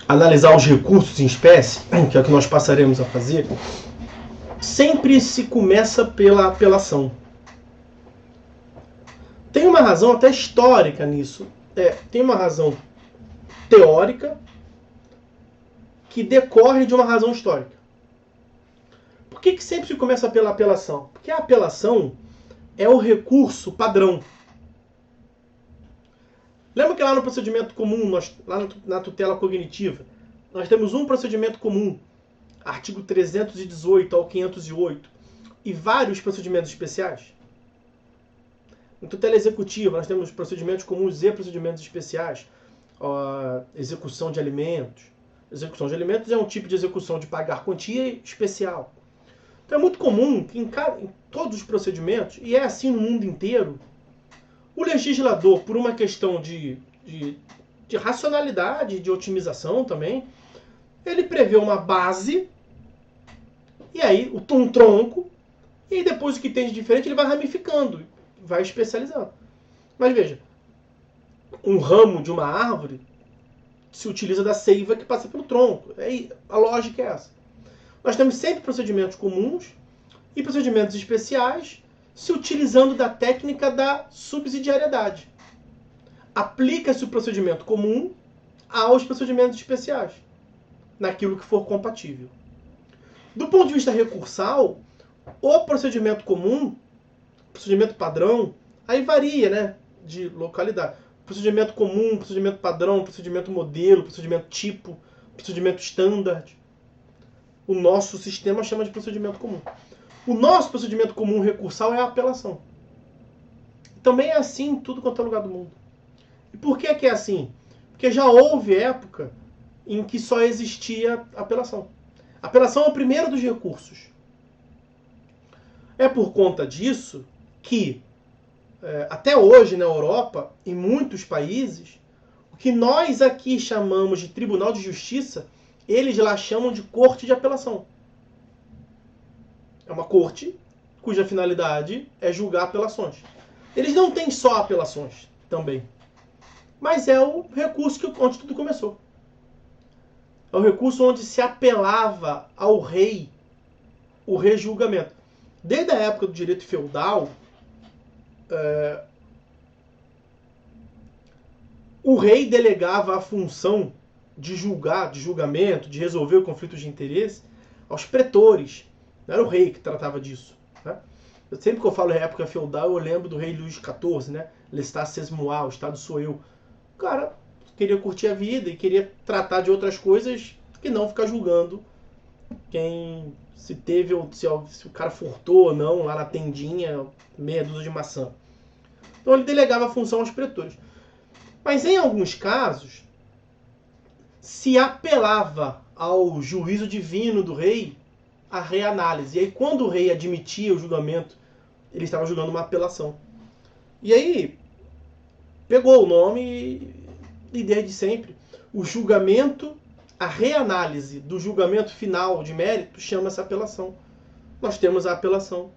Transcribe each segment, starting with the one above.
analisar os recursos em espécie, que é o que nós passaremos a fazer, sempre se começa pela apelação. Tem uma razão até histórica nisso. Tem uma razão teórica que decorre de uma razão histórica. Por que sempre se começa pela apelação? Porque a apelação é o recurso padrão. Lembra que lá no procedimento comum, lá na tutela cognitiva, nós temos um procedimento comum, artigo 318 ao 508, e vários procedimentos especiais? Na tutela executiva, nós temos procedimentos comuns e procedimentos especiais. Execução de alimentos. Execução de alimentos é um tipo de execução de pagar quantia especial. Então é muito comum que em todos os procedimentos, e é assim no mundo inteiro, o legislador, por uma questão de racionalidade, de otimização também, ele prevê uma base, e aí um tronco, e aí depois o que tem de diferente ele vai ramificando, vai especializando. Mas veja, um ramo de uma árvore se utiliza da seiva que passa pelo tronco. A lógica é essa. Nós temos sempre procedimentos comuns e procedimentos especiais se utilizando da técnica da subsidiariedade. Aplica-se o procedimento comum aos procedimentos especiais, naquilo que for compatível. Do ponto de vista recursal, o procedimento comum, procedimento padrão, aí varia, né, de localidade. Procedimento comum, procedimento padrão, procedimento modelo, procedimento tipo, procedimento standard. O nosso sistema chama de procedimento comum. O nosso procedimento comum recursal é a apelação. Também é assim em tudo quanto é lugar do mundo. E por que é assim? Porque já houve época em que só existia apelação. A apelação é o primeiro dos recursos. É por conta disso que, até hoje na Europa, em muitos países, o que nós aqui chamamos de Tribunal de Justiça, eles lá chamam de Corte de Apelação. É uma corte cuja finalidade é julgar apelações. Eles não têm só apelações também. Mas é o recurso onde tudo começou. É o recurso onde se apelava ao rei o rejulgamento. Desde a época do direito feudal, o rei delegava a função de julgar, de julgamento, de resolver o conflito de interesse aos pretores. Não era o rei que tratava disso. Né? Sempre que eu falo em época feudal, eu lembro do rei Luís XIV, né? Lestat c'est-moi, o Estado sou eu. O cara queria curtir a vida e queria tratar de outras coisas que não ficar julgando quem se teve ou se o cara furtou ou não lá na tendinha, meia dúzia de maçã. Então ele delegava a função aos pretores. Mas em alguns casos, se apelava ao juízo divino do rei a reanálise. E aí quando o rei admitia o julgamento, ele estava julgando uma apelação. E aí pegou o nome e desde sempre o julgamento, a reanálise do julgamento final de mérito chama-se apelação. Nós temos a apelação.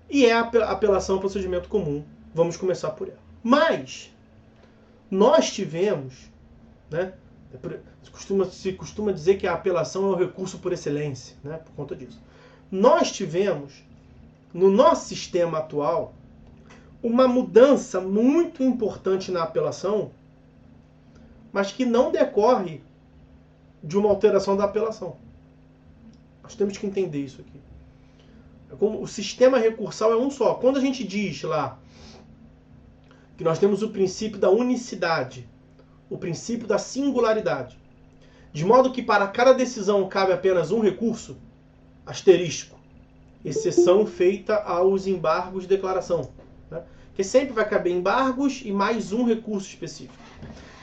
E é a apelação ao procedimento comum. Vamos começar por ela. Mas nós tivemos, né, se costuma dizer que a apelação é o recurso por excelência, né, por conta disso. Nós tivemos, no nosso sistema atual, uma mudança muito importante na apelação, mas que não decorre de uma alteração da apelação. Nós temos que entender isso aqui. Como o sistema recursal é um só. Quando a gente diz lá que nós temos o princípio da unicidade, o princípio da singularidade, de modo que para cada decisão cabe apenas um recurso, asterisco, exceção feita aos embargos de declaração, né? Que sempre vai caber embargos e mais um recurso específico.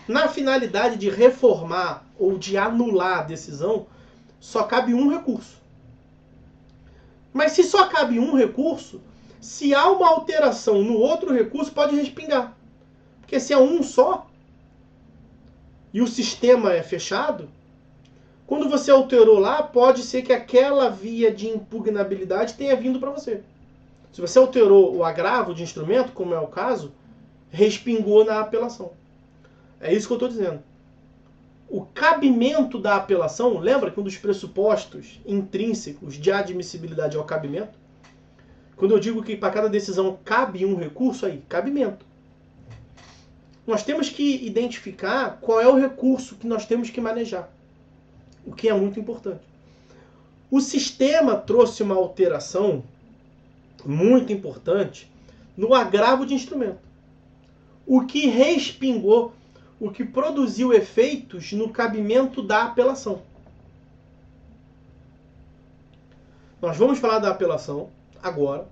Na finalidade de reformar ou de anular a decisão, só cabe um recurso. Mas se só cabe um recurso, se há uma alteração no outro recurso, pode respingar. Porque se é um só, e o sistema é fechado, quando você alterou lá, pode ser que aquela via de impugnabilidade tenha vindo para você. Se você alterou o agravo de instrumento, como é o caso, respingou na apelação. É isso que eu estou dizendo. o cabimento da apelação, lembra que um dos pressupostos intrínsecos de admissibilidade é o cabimento? Quando eu digo que para cada decisão cabe um recurso, aí, cabimento. Nós temos que identificar qual é o recurso que nós temos que manejar, o que é muito importante. O sistema trouxe uma alteração muito importante no agravo de instrumento, o que respingou, o que produziu efeitos no cabimento da apelação. Nós vamos falar da apelação agora.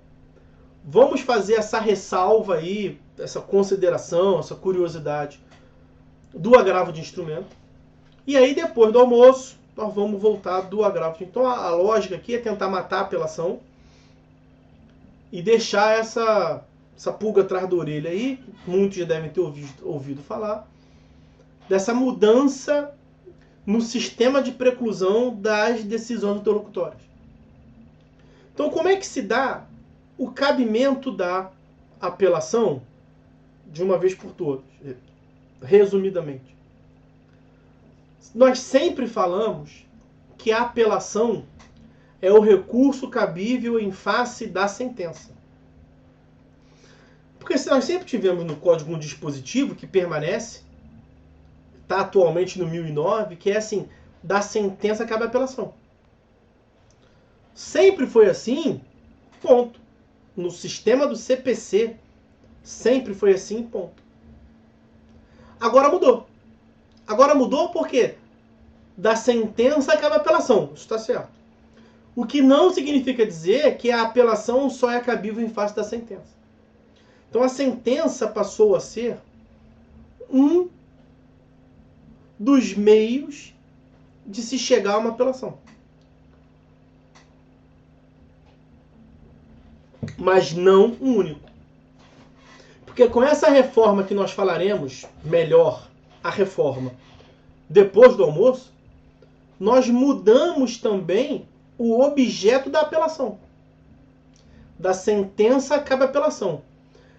Vamos fazer essa ressalva aí, essa consideração, essa curiosidade do agravo de instrumento. E aí, depois do almoço, nós vamos voltar do agravo de instrumento. Então, a lógica aqui é tentar matar a apelação e deixar essa pulga atrás da orelha aí, que muitos já devem ter ouvido falar, dessa mudança no sistema de preclusão das decisões interlocutórias. Então, como é que se dá o cabimento da apelação de uma vez por todas? Resumidamente, nós sempre falamos que a apelação é o recurso cabível em face da sentença. Porque se nós sempre tivemos no Código um dispositivo que permanece, está atualmente no 1009, que é assim, da sentença cabe a apelação. Sempre foi assim, ponto. No sistema do CPC, sempre foi assim, ponto. Agora mudou. Agora mudou porque da sentença cabe a apelação. Isso está certo. O que não significa dizer que a apelação só é cabível em face da sentença. Então a sentença passou a ser um dos meios de se chegar a uma apelação. Mas não o único. Porque com essa reforma que nós falaremos melhor, a reforma, depois do almoço, nós mudamos também o objeto da apelação. Da sentença cabe a apelação.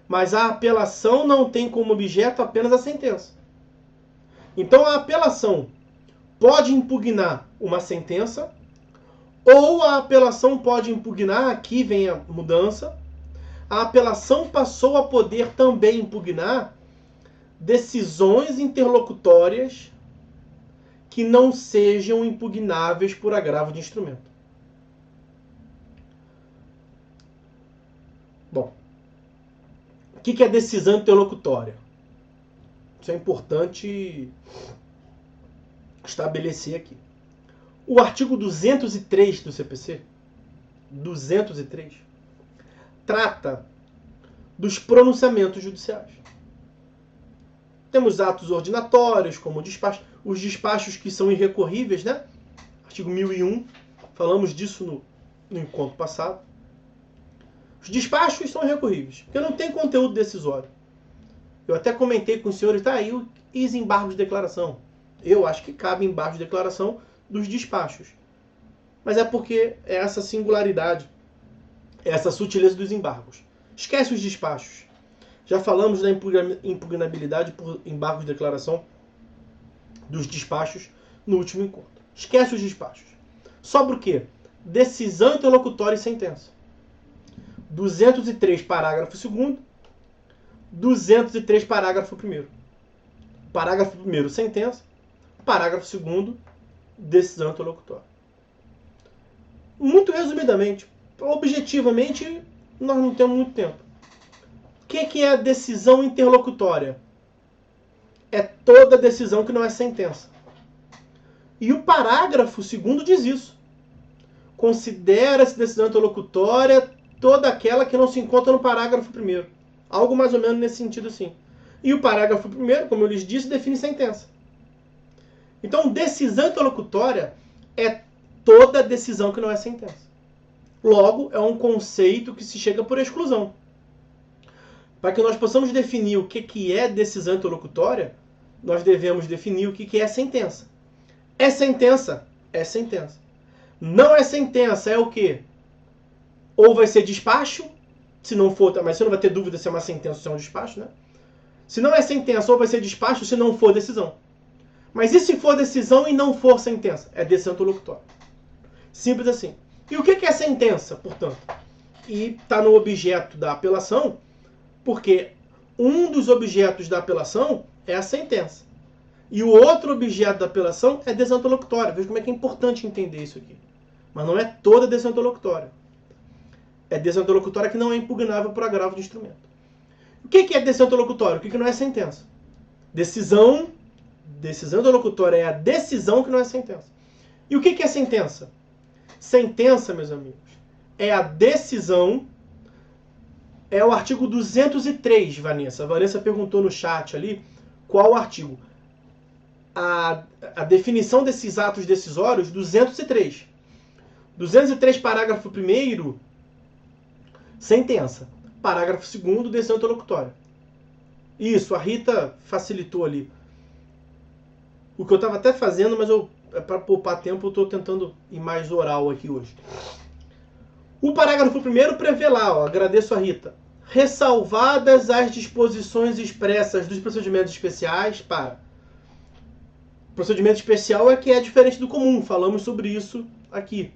Mas a apelação não tem como objeto apenas a sentença. Então a apelação pode impugnar uma sentença, ou a apelação pode impugnar, aqui vem a mudança, a apelação passou a poder também impugnar decisões interlocutórias que não sejam impugnáveis por agravo de instrumento. Bom, o que é decisão interlocutória? Isso é importante estabelecer aqui. O artigo 203 do CPC, 203, trata dos pronunciamentos judiciais. Temos atos ordinatórios, como os despachos que são irrecorríveis, né? Artigo 1001, falamos disso no encontro passado. Os despachos são irrecorríveis, porque não tem conteúdo decisório. Eu até comentei com os senhores, tá aí os embargos de declaração. Eu acho que cabe embargos de declaração dos despachos. Mas é porque é essa singularidade, essa sutileza dos embargos. Esquece os despachos. Já falamos da impugnabilidade por embargos de declaração dos despachos no último encontro. Esquece os despachos. Sobra o quê? Decisão interlocutória e sentença. 203, parágrafo 2º. 203, parágrafo 1º. Parágrafo 1º, sentença. Parágrafo 2º, decisão interlocutória. Muito resumidamente, objetivamente, nós não temos muito tempo. O que é a decisão interlocutória? É toda decisão que não é sentença. E o parágrafo 2º diz isso. Considera-se decisão interlocutória toda aquela que não se encontra no parágrafo 1º. Algo mais ou menos nesse sentido, sim. E o parágrafo 1º, como eu lhes disse, define sentença. Então, decisão interlocutória é toda decisão que não é sentença. Logo, é um conceito que se chega por exclusão. Para que nós possamos definir o que é decisão interlocutória, nós devemos definir o que é sentença. É sentença? É sentença. Não é sentença, é o quê? Ou vai ser despacho, se não for, mas você não vai ter dúvida se é uma sentença ou se é um despacho, né? Se não é sentença, ou vai ser despacho, se não for decisão. Mas e se for decisão e não for sentença? É decisão interlocutória. Simples assim. E o que é sentença, portanto? E está no objeto da apelação, porque um dos objetos da apelação é a sentença. E o outro objeto da apelação é decisão interlocutória. Veja como é que é importante entender isso aqui. Mas não é toda decisão interlocutória. É decisão interlocutória que não é impugnável por agravo de instrumento. O que é decisão interlocutória? O que não é sentença? Decisão interlocutória é a decisão que não é sentença. E o que é sentença? Sentença, meus amigos, é a decisão. É o artigo 203, Vanessa. A Vanessa perguntou no chat ali qual o artigo. A definição desses atos decisórios, 203. 203, parágrafo 1º, sentença. Parágrafo 2º, decisão interlocutória. Isso, a Rita facilitou ali. O que eu estava até fazendo, mas para poupar tempo, eu estou tentando ir mais oral aqui hoje. O parágrafo 1º prevê lá, ó, agradeço a Rita, ressalvadas as disposições expressas dos procedimentos especiais para... Procedimento especial é que é diferente do comum, falamos sobre isso aqui.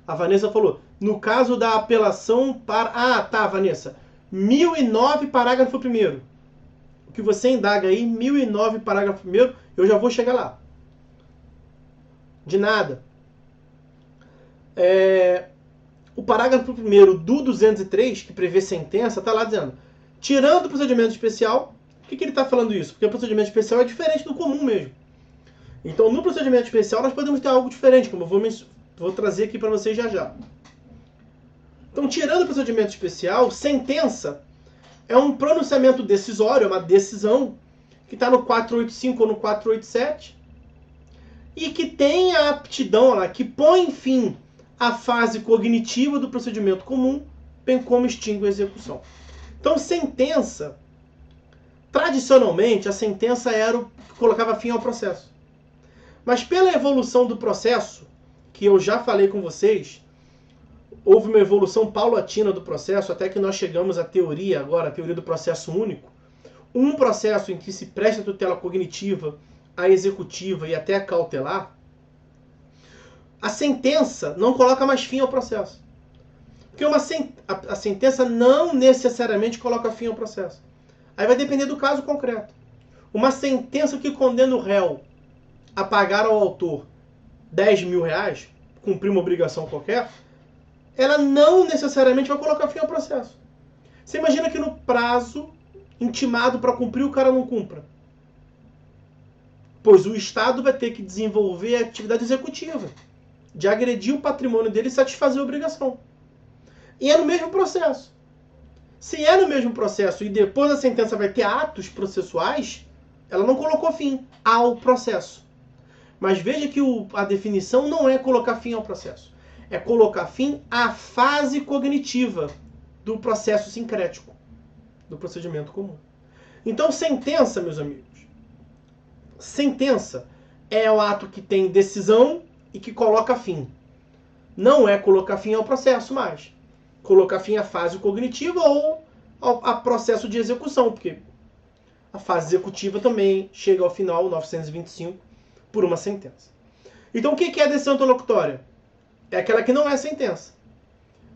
A Vanessa falou, no caso da apelação para... Ah, tá, Vanessa. 1009, parágrafo 1º. O que você indaga aí, 1009, parágrafo 1º, eu já vou chegar lá. De nada. O parágrafo 1º do 203, que prevê sentença, está lá dizendo, tirando o procedimento especial, o que ele está falando isso? Porque o procedimento especial é diferente do comum mesmo. Então, no procedimento especial, nós podemos ter algo diferente, como eu vou trazer aqui para vocês já já. Então, tirando o procedimento especial, sentença é um pronunciamento decisório, é uma decisão, que está no 485 ou no 487, e que tem a aptidão lá, que põe fim à fase cognitiva do procedimento comum, bem como extingue a execução. Então, sentença, tradicionalmente, a sentença era o que colocava fim ao processo. Mas pela evolução do processo, que eu já falei com vocês, houve uma evolução paulatina do processo, até que nós chegamos à teoria agora, a teoria do processo único. Um processo em que se presta tutela cognitiva, a executiva e até a cautelar, a sentença não coloca mais fim ao processo. Porque a sentença não necessariamente coloca fim ao processo. Aí vai depender do caso concreto. Uma sentença que condena o réu a pagar ao autor 10 mil reais, cumprir uma obrigação qualquer, ela não necessariamente vai colocar fim ao processo. Você imagina que no prazo intimado para cumprir o cara não cumpra. Pois o Estado vai ter que desenvolver a atividade executiva de agredir o patrimônio dele e satisfazer a obrigação. E é no mesmo processo. Se é no mesmo processo e depois a sentença vai ter atos processuais, ela não colocou fim ao processo. Mas veja que a definição não é colocar fim ao processo. É colocar fim à fase cognitiva do processo sincrético, do procedimento comum. Então, sentença, meus amigos, sentença é o ato que tem decisão e que coloca fim. Não é colocar fim ao processo mais. Colocar fim à fase cognitiva ou ao processo de execução, porque a fase executiva também chega ao final, 925, por uma sentença. Então, o que é a decisão interlocutória? É aquela que não é sentença.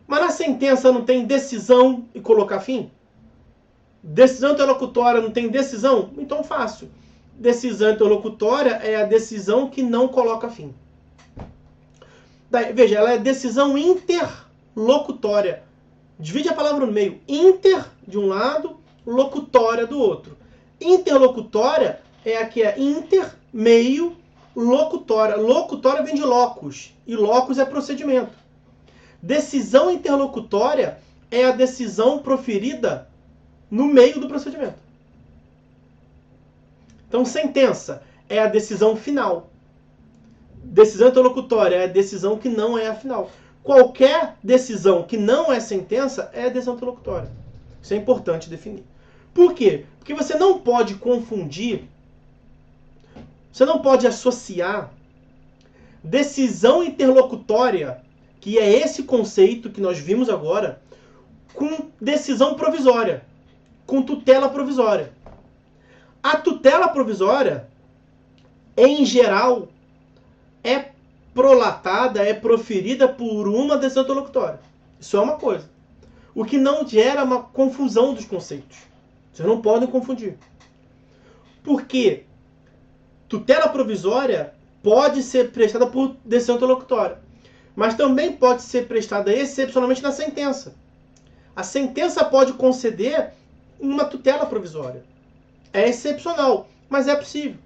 Mas na sentença não tem decisão e colocar fim? Decisão interlocutória não tem decisão? Então, fácil. Decisão interlocutória é a decisão que não coloca fim. Daí, veja, ela é decisão interlocutória. Divide a palavra no meio. Inter, de um lado, locutória do outro. Interlocutória é a que é inter, meio, locutória. Locutória vem de locus. E locus é procedimento. Decisão interlocutória é a decisão proferida no meio do procedimento. Então, sentença é a decisão final. Decisão interlocutória é a decisão que não é a final. Qualquer decisão que não é sentença é decisão interlocutória. Isso é importante definir. Por quê? Porque você não pode confundir, você não pode associar decisão interlocutória, que é esse conceito que nós vimos agora, com decisão provisória, com tutela provisória. A tutela provisória, em geral, é prolatada, é proferida por uma decisão interlocutória. Isso é uma coisa. O que não gera uma confusão dos conceitos. Vocês não podem confundir. Porque tutela provisória pode ser prestada por decisão interlocutória, mas também pode ser prestada excepcionalmente na sentença. A sentença pode conceder uma tutela provisória. É excepcional, mas é possível.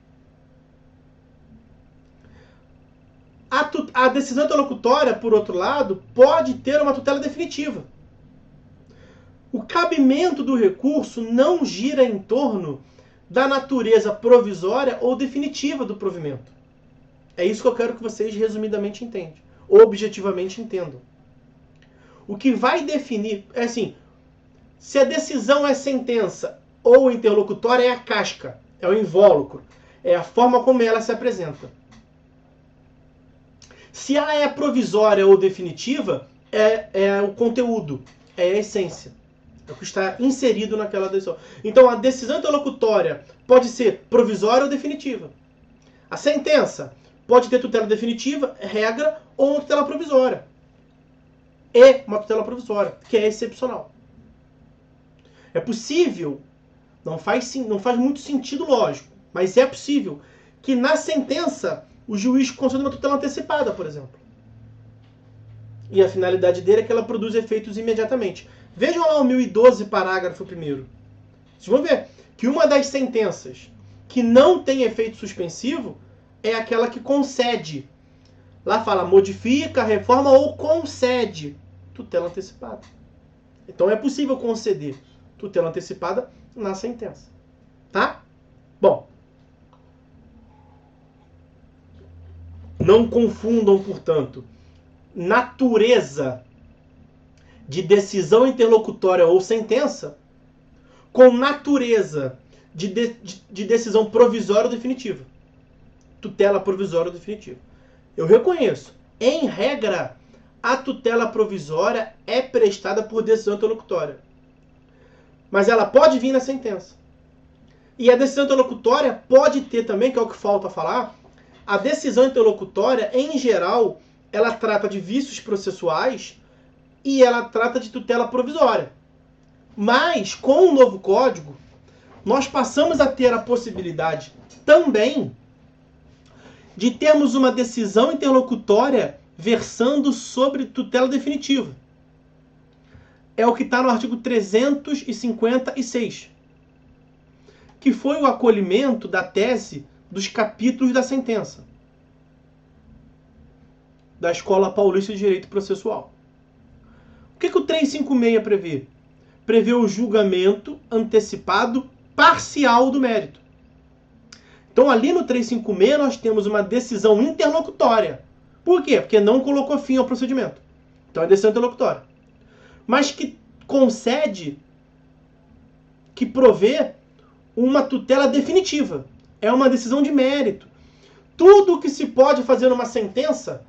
A decisão interlocutória, por outro lado, pode ter uma tutela definitiva. O cabimento do recurso não gira em torno da natureza provisória ou definitiva do provimento. É isso que eu quero que vocês resumidamente entendam, ou objetivamente entendam. O que vai definir é assim, se a decisão é sentença ou interlocutória, é a casca, é o invólucro, é a forma como ela se apresenta. Se ela é provisória ou definitiva, é o conteúdo, é a essência. É o que está inserido naquela decisão. Então, a decisão interlocutória pode ser provisória ou definitiva. A sentença pode ter tutela definitiva, regra, ou uma tutela provisória. E uma tutela provisória, que é excepcional. É possível, não faz muito sentido lógico, mas é possível que na sentença o juiz conceda uma tutela antecipada, por exemplo. E a finalidade dele é que ela produza efeitos imediatamente. Vejam lá o 1012, parágrafo 1º. Vocês vão ver que uma das sentenças que não tem efeito suspensivo é aquela que concede. Lá fala, modifica, reforma ou concede tutela antecipada. Então é possível conceder tutela antecipada na sentença. Tá? Bom. Não confundam, portanto, natureza de decisão interlocutória ou sentença com natureza de decisão provisória ou definitiva. Tutela provisória ou definitiva. Eu reconheço, em regra, a tutela provisória é prestada por decisão interlocutória. Mas ela pode vir na sentença. E a decisão interlocutória pode ter também, que é o que falta falar, a decisão interlocutória, em geral, ela trata de vícios processuais e ela trata de tutela provisória. Mas, com o novo código, nós passamos a ter a possibilidade também de termos uma decisão interlocutória versando sobre tutela definitiva. É o que está no artigo 356, que foi o acolhimento da tese dos capítulos da sentença da Escola Paulista de Direito Processual. O que o 356 prevê? Prevê o julgamento antecipado parcial do mérito. Então, ali no 356, nós temos uma decisão interlocutória. Por quê? Porque não colocou fim ao procedimento. Então, é decisão interlocutória. Mas que concede, que provê uma tutela definitiva. É uma decisão de mérito. Tudo o que se pode fazer numa sentença,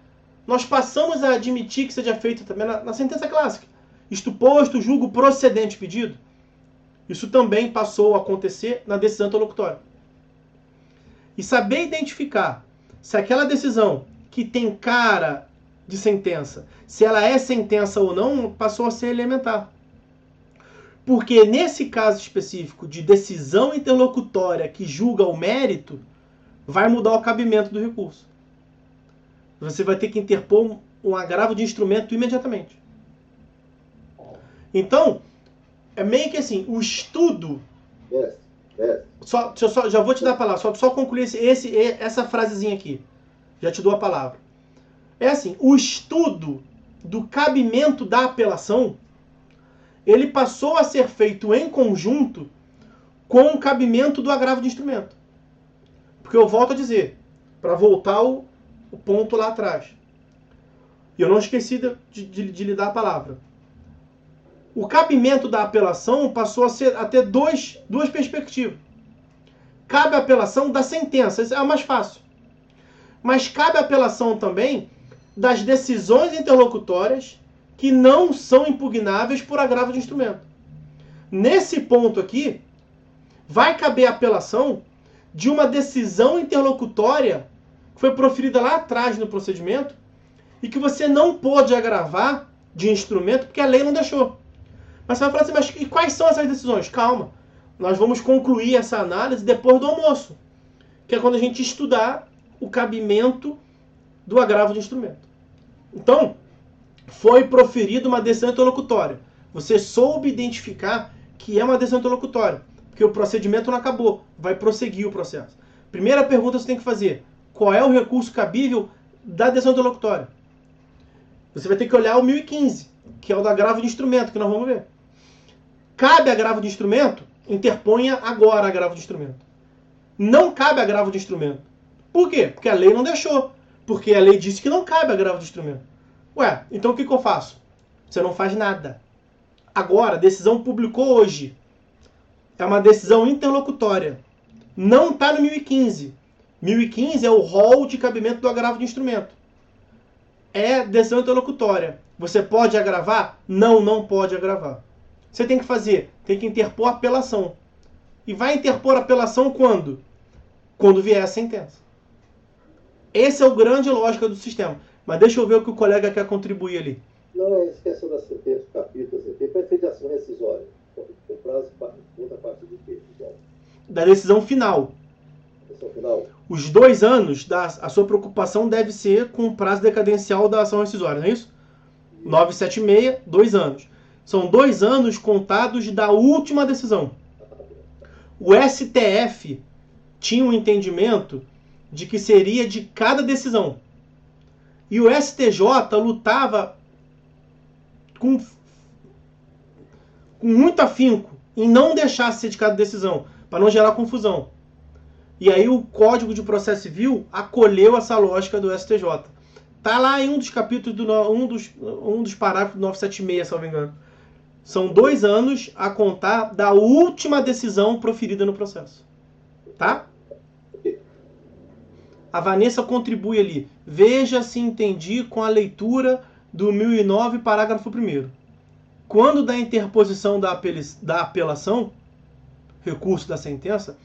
nós passamos a admitir que seja feito também na sentença clássica. Isto posto, julgo procedente pedido. Isso também passou a acontecer na decisão interlocutória. E saber identificar se aquela decisão que tem cara de sentença, se ela é sentença ou não, passou a ser elementar. Porque nesse caso específico de decisão interlocutória que julga o mérito, vai mudar o cabimento do recurso. Você vai ter que interpor um agravo de instrumento imediatamente. Então, é meio que assim, o estudo... já vou te dar a palavra, só concluir essa frasezinha aqui. Já te dou a palavra. É assim, o estudo do cabimento da apelação, ele passou a ser feito em conjunto com o cabimento do agravo de instrumento. Porque eu volto a dizer, para voltar o ponto lá atrás. E eu não esqueci de lhe dar a palavra. O cabimento da apelação passou a ter duas perspectivas. Cabe a apelação da sentença, isso é o mais fácil. Mas cabe a apelação também das decisões interlocutórias que não são impugnáveis por agravo de instrumento. Nesse ponto aqui, vai caber apelação de uma decisão interlocutória que foi proferida lá atrás no procedimento e que você não pôde agravar de instrumento porque a lei não deixou. Mas você vai falar assim, mas e quais são essas decisões? Calma, nós vamos concluir essa análise depois do almoço, que é quando a gente estudar o cabimento do agravo de instrumento. Então, foi proferida uma decisão interlocutória. Você soube identificar que é uma decisão interlocutória, porque o procedimento não acabou, vai prosseguir o processo. Primeira pergunta que você tem que fazer, qual é o recurso cabível da decisão interlocutória? Você vai ter que olhar o 1015, que é o do agravo de instrumento, que nós vamos ver. Cabe agravo de instrumento? Interponha agora agravo de instrumento. Não cabe agravo de instrumento. Por quê? Porque a lei não deixou. Porque a lei disse que não cabe agravo de instrumento. Ué, então o que eu faço? Você não faz nada. Agora, a decisão publicou hoje. É uma decisão interlocutória. Não está no 1015. 1015 é o rol de cabimento do agravo de instrumento. É decisão interlocutória. Você pode agravar? Não, não pode agravar. Você tem que fazer? Tem que interpor apelação. E vai interpor apelação quando? Quando vier a sentença. Esse é o grande lógica do sistema. Mas deixa eu ver o que o colega quer contribuir ali. Não, é esqueça da sentença, capítulo, sentença, para efeito de ação rescisória. O prazo conta a partir de quê? Da decisão final. Decisão final. Os 2 anos, a sua preocupação deve ser com o prazo decadencial da ação rescisória, não é isso? 976, 2 anos. São 2 anos contados da última decisão. O STF tinha um entendimento de que seria de cada decisão. E o STJ lutava com muito afinco em não deixar ser de cada decisão, para não gerar confusão. E aí o Código de Processo Civil acolheu essa lógica do STJ. Está lá em um dos capítulos, um dos parágrafos do 976, se não me engano. São 2 anos a contar da última decisão proferida no processo. Tá? A Vanessa contribui ali. Veja se entendi com a leitura do 1009, parágrafo 1º. Quando da interposição da apelação, recurso da sentença,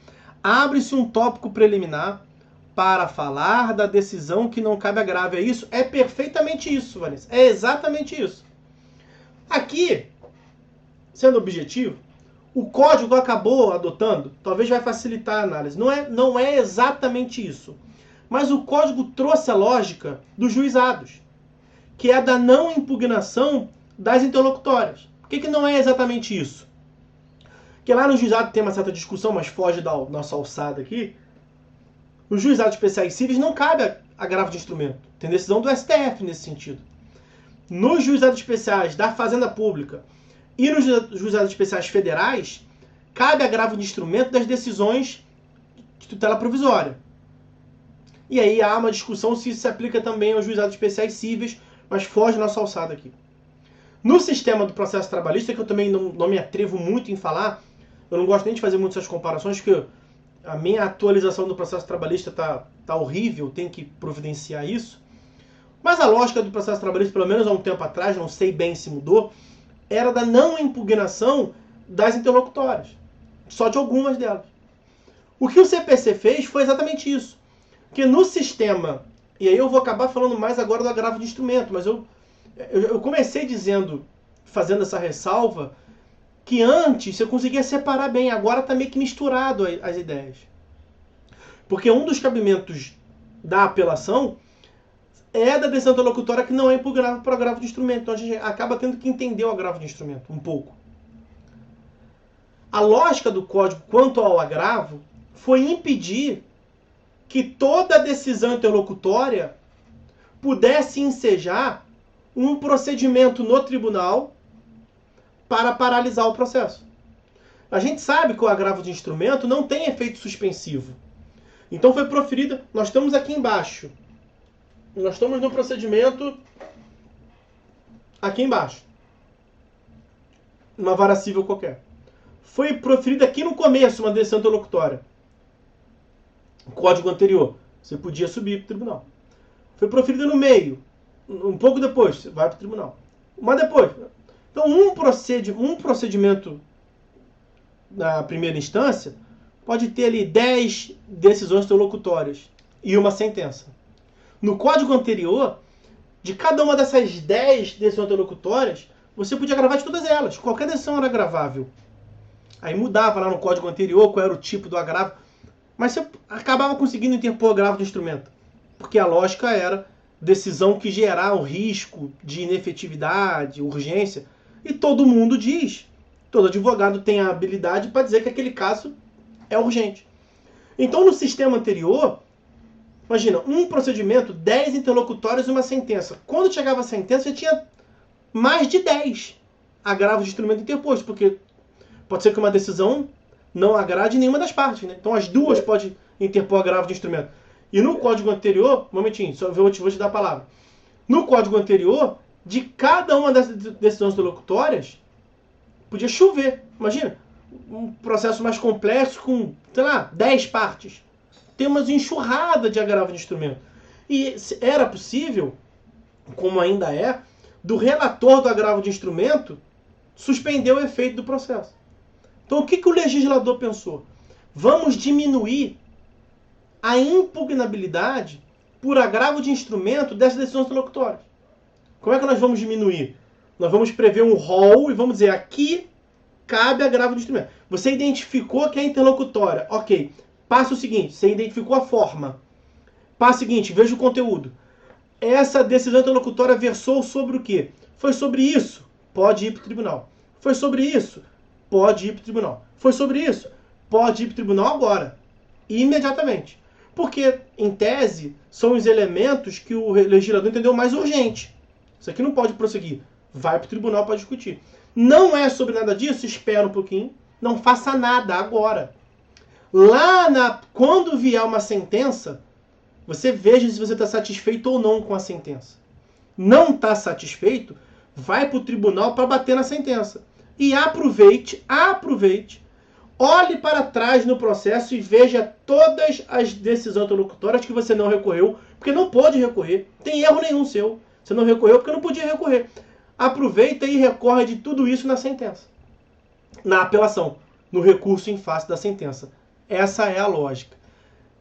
abre-se um tópico preliminar para falar da decisão que não cabe agravo. É isso? É perfeitamente isso, Vanessa. É exatamente isso. Aqui, sendo objetivo, o código acabou adotando, talvez vai facilitar a análise. Não é exatamente isso. Mas o código trouxe a lógica dos juizados, que é a da não impugnação das interlocutórias. Por que não é exatamente isso? Porque lá no juizado tem uma certa discussão, mas foge da nossa alçada aqui. Nos juizados especiais cíveis não cabe agravo de instrumento. Tem decisão do STF nesse sentido. Nos juizados especiais da Fazenda Pública e nos juizados especiais federais, cabe agravo de instrumento das decisões de tutela provisória. E aí há uma discussão se isso se aplica também aos juizados especiais cíveis, mas foge da nossa alçada aqui. No sistema do processo trabalhista, que eu também não me atrevo muito em falar, eu não gosto nem de fazer muitas comparações, porque a minha atualização do processo trabalhista tá horrível, tem que providenciar isso. Mas a lógica do processo trabalhista, pelo menos há um tempo atrás, não sei bem se mudou, era da não impugnação das interlocutórias. Só de algumas delas. O que o CPC fez foi exatamente isso. Porque no sistema, e aí eu vou acabar falando mais agora do agravo de instrumento, mas eu comecei dizendo, fazendo essa ressalva, que antes você conseguia separar bem, agora está meio que misturado as ideias. Porque um dos cabimentos da apelação é da decisão interlocutória que não é impugnável para o agravo de instrumento. Então a gente acaba tendo que entender o agravo de instrumento um pouco. A lógica do código quanto ao agravo foi impedir que toda decisão interlocutória pudesse ensejar um procedimento no tribunal para paralisar o processo. A gente sabe que o agravo de instrumento não tem efeito suspensivo. Então foi proferida, nós estamos aqui embaixo. Nós estamos no procedimento aqui embaixo. Uma vara civil qualquer. Foi proferida aqui no começo uma decisão interlocutória. Código anterior. Você podia subir para o tribunal. Foi proferida no meio. Um pouco depois, você vai para o tribunal. Mas depois. Então, um procedimento na primeira instância pode ter ali 10 decisões interlocutórias e uma sentença. No código anterior, de cada uma dessas 10 decisões interlocutórias, você podia gravar de todas elas. Qualquer decisão era gravável. Aí mudava lá no código anterior qual era o tipo do agravo. Mas você acabava conseguindo interpor agravo de instrumento. Porque a lógica era decisão que gerar um risco de inefetividade, urgência. E todo mundo diz, todo advogado tem a habilidade para dizer que aquele caso é urgente. Então, no sistema anterior, imagina, um procedimento, 10 interlocutórios e uma sentença. Quando chegava a sentença, já tinha mais de 10 agravos de instrumento interposto, porque pode ser que uma decisão não agrade nenhuma das partes, né? Então, as duas podem interpor agravo de instrumento. E no código anterior, um momentinho, só vou te dar a palavra. No código anterior, de cada uma das decisões interlocutórias, podia chover. Imagina, um processo mais complexo com, sei lá, 10 partes. Tem uma enxurrada de agravo de instrumento. E era possível, como ainda é, do relator do agravo de instrumento suspender o efeito do processo. Então, o que o legislador pensou? Vamos diminuir a impugnabilidade por agravo de instrumento dessas decisões interlocutórias. Como é que nós vamos diminuir? Nós vamos prever um rol e vamos dizer, aqui cabe agravo de instrumento. Você identificou que é interlocutória. Ok. Passa o seguinte, você identificou a forma. Passa o seguinte, veja o conteúdo. Essa decisão interlocutória versou sobre o quê? Foi sobre isso? Pode ir para o tribunal. Foi sobre isso? Pode ir para o tribunal. Foi sobre isso? Pode ir para o tribunal agora. Imediatamente. Porque, em tese, são os elementos que o legislador entendeu mais urgente. Isso aqui não pode prosseguir. Vai para o tribunal para discutir. Não é sobre nada disso? Espera um pouquinho. Não faça nada agora. Quando vier uma sentença, você veja se você está satisfeito ou não com a sentença. Não está satisfeito? Vai para o tribunal para bater na sentença. E aproveite, olhe para trás no processo e veja todas as decisões interlocutórias que você não recorreu, porque não pôde recorrer. Tem erro nenhum seu. Você não recorreu porque não podia recorrer. Aproveita e recorre de tudo isso na sentença. Na apelação, no recurso em face da sentença. Essa é a lógica.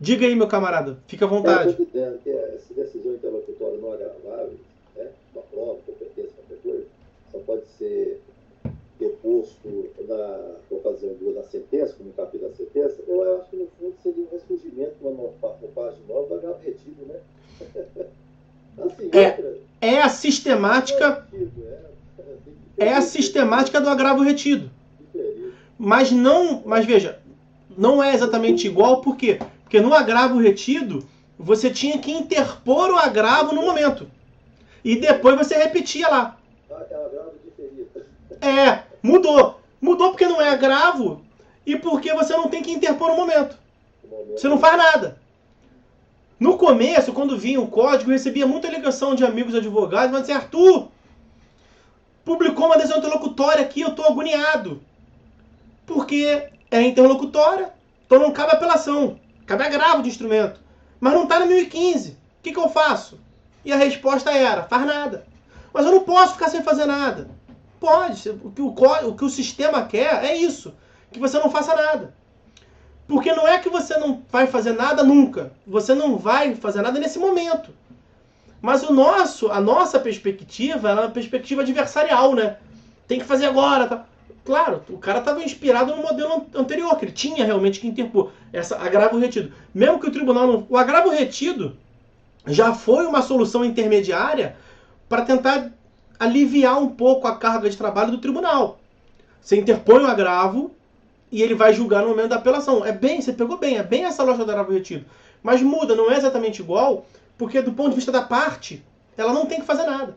Diga aí, meu camarada, fica à vontade. Eu estou dizendo que essa decisão interlocutória não agravável, né, uma prova, competência, qualquer coisa, só pode ser deposto na ocasião da sentença, como no capítulo da sentença. Eu acho que no fundo seria um ressurgimento, uma página nova do agravo retido, né? Assim, é a sistemática. É a sistemática do agravo retido. Mas veja, não é exatamente igual, por quê? Porque no agravo retido, você tinha que interpor o agravo no momento. E depois você repetia lá. É agravo diferido. Mudou. Mudou porque não é agravo e porque você não tem que interpor no momento. Você não faz nada. No começo, quando vinha o código, eu recebia muita ligação de amigos advogados, mas dizer, Arthur, publicou uma decisão interlocutória aqui, eu estou agoniado. Porque é interlocutória, então não cabe apelação, cabe agravo de instrumento. Mas não está no 1015, o que eu faço? E a resposta era, faz nada. Mas eu não posso ficar sem fazer nada. Pode, o que o sistema quer é isso, que você não faça nada. Porque não é que você não vai fazer nada nunca. Você não vai fazer nada nesse momento. Mas a nossa perspectiva é uma perspectiva adversarial, né? Tem que fazer agora. Tá? Claro, o cara estava inspirado no modelo anterior, que ele tinha realmente que interpor. Essa agravo retido. Mesmo que o tribunal não... O agravo retido já foi uma solução intermediária para tentar aliviar um pouco a carga de trabalho do tribunal. Você interpõe o agravo e ele vai julgar no momento da apelação. Você pegou bem, é bem essa lógica do agravo retido. Mas muda, não é exatamente igual, porque do ponto de vista da parte, ela não tem que fazer nada.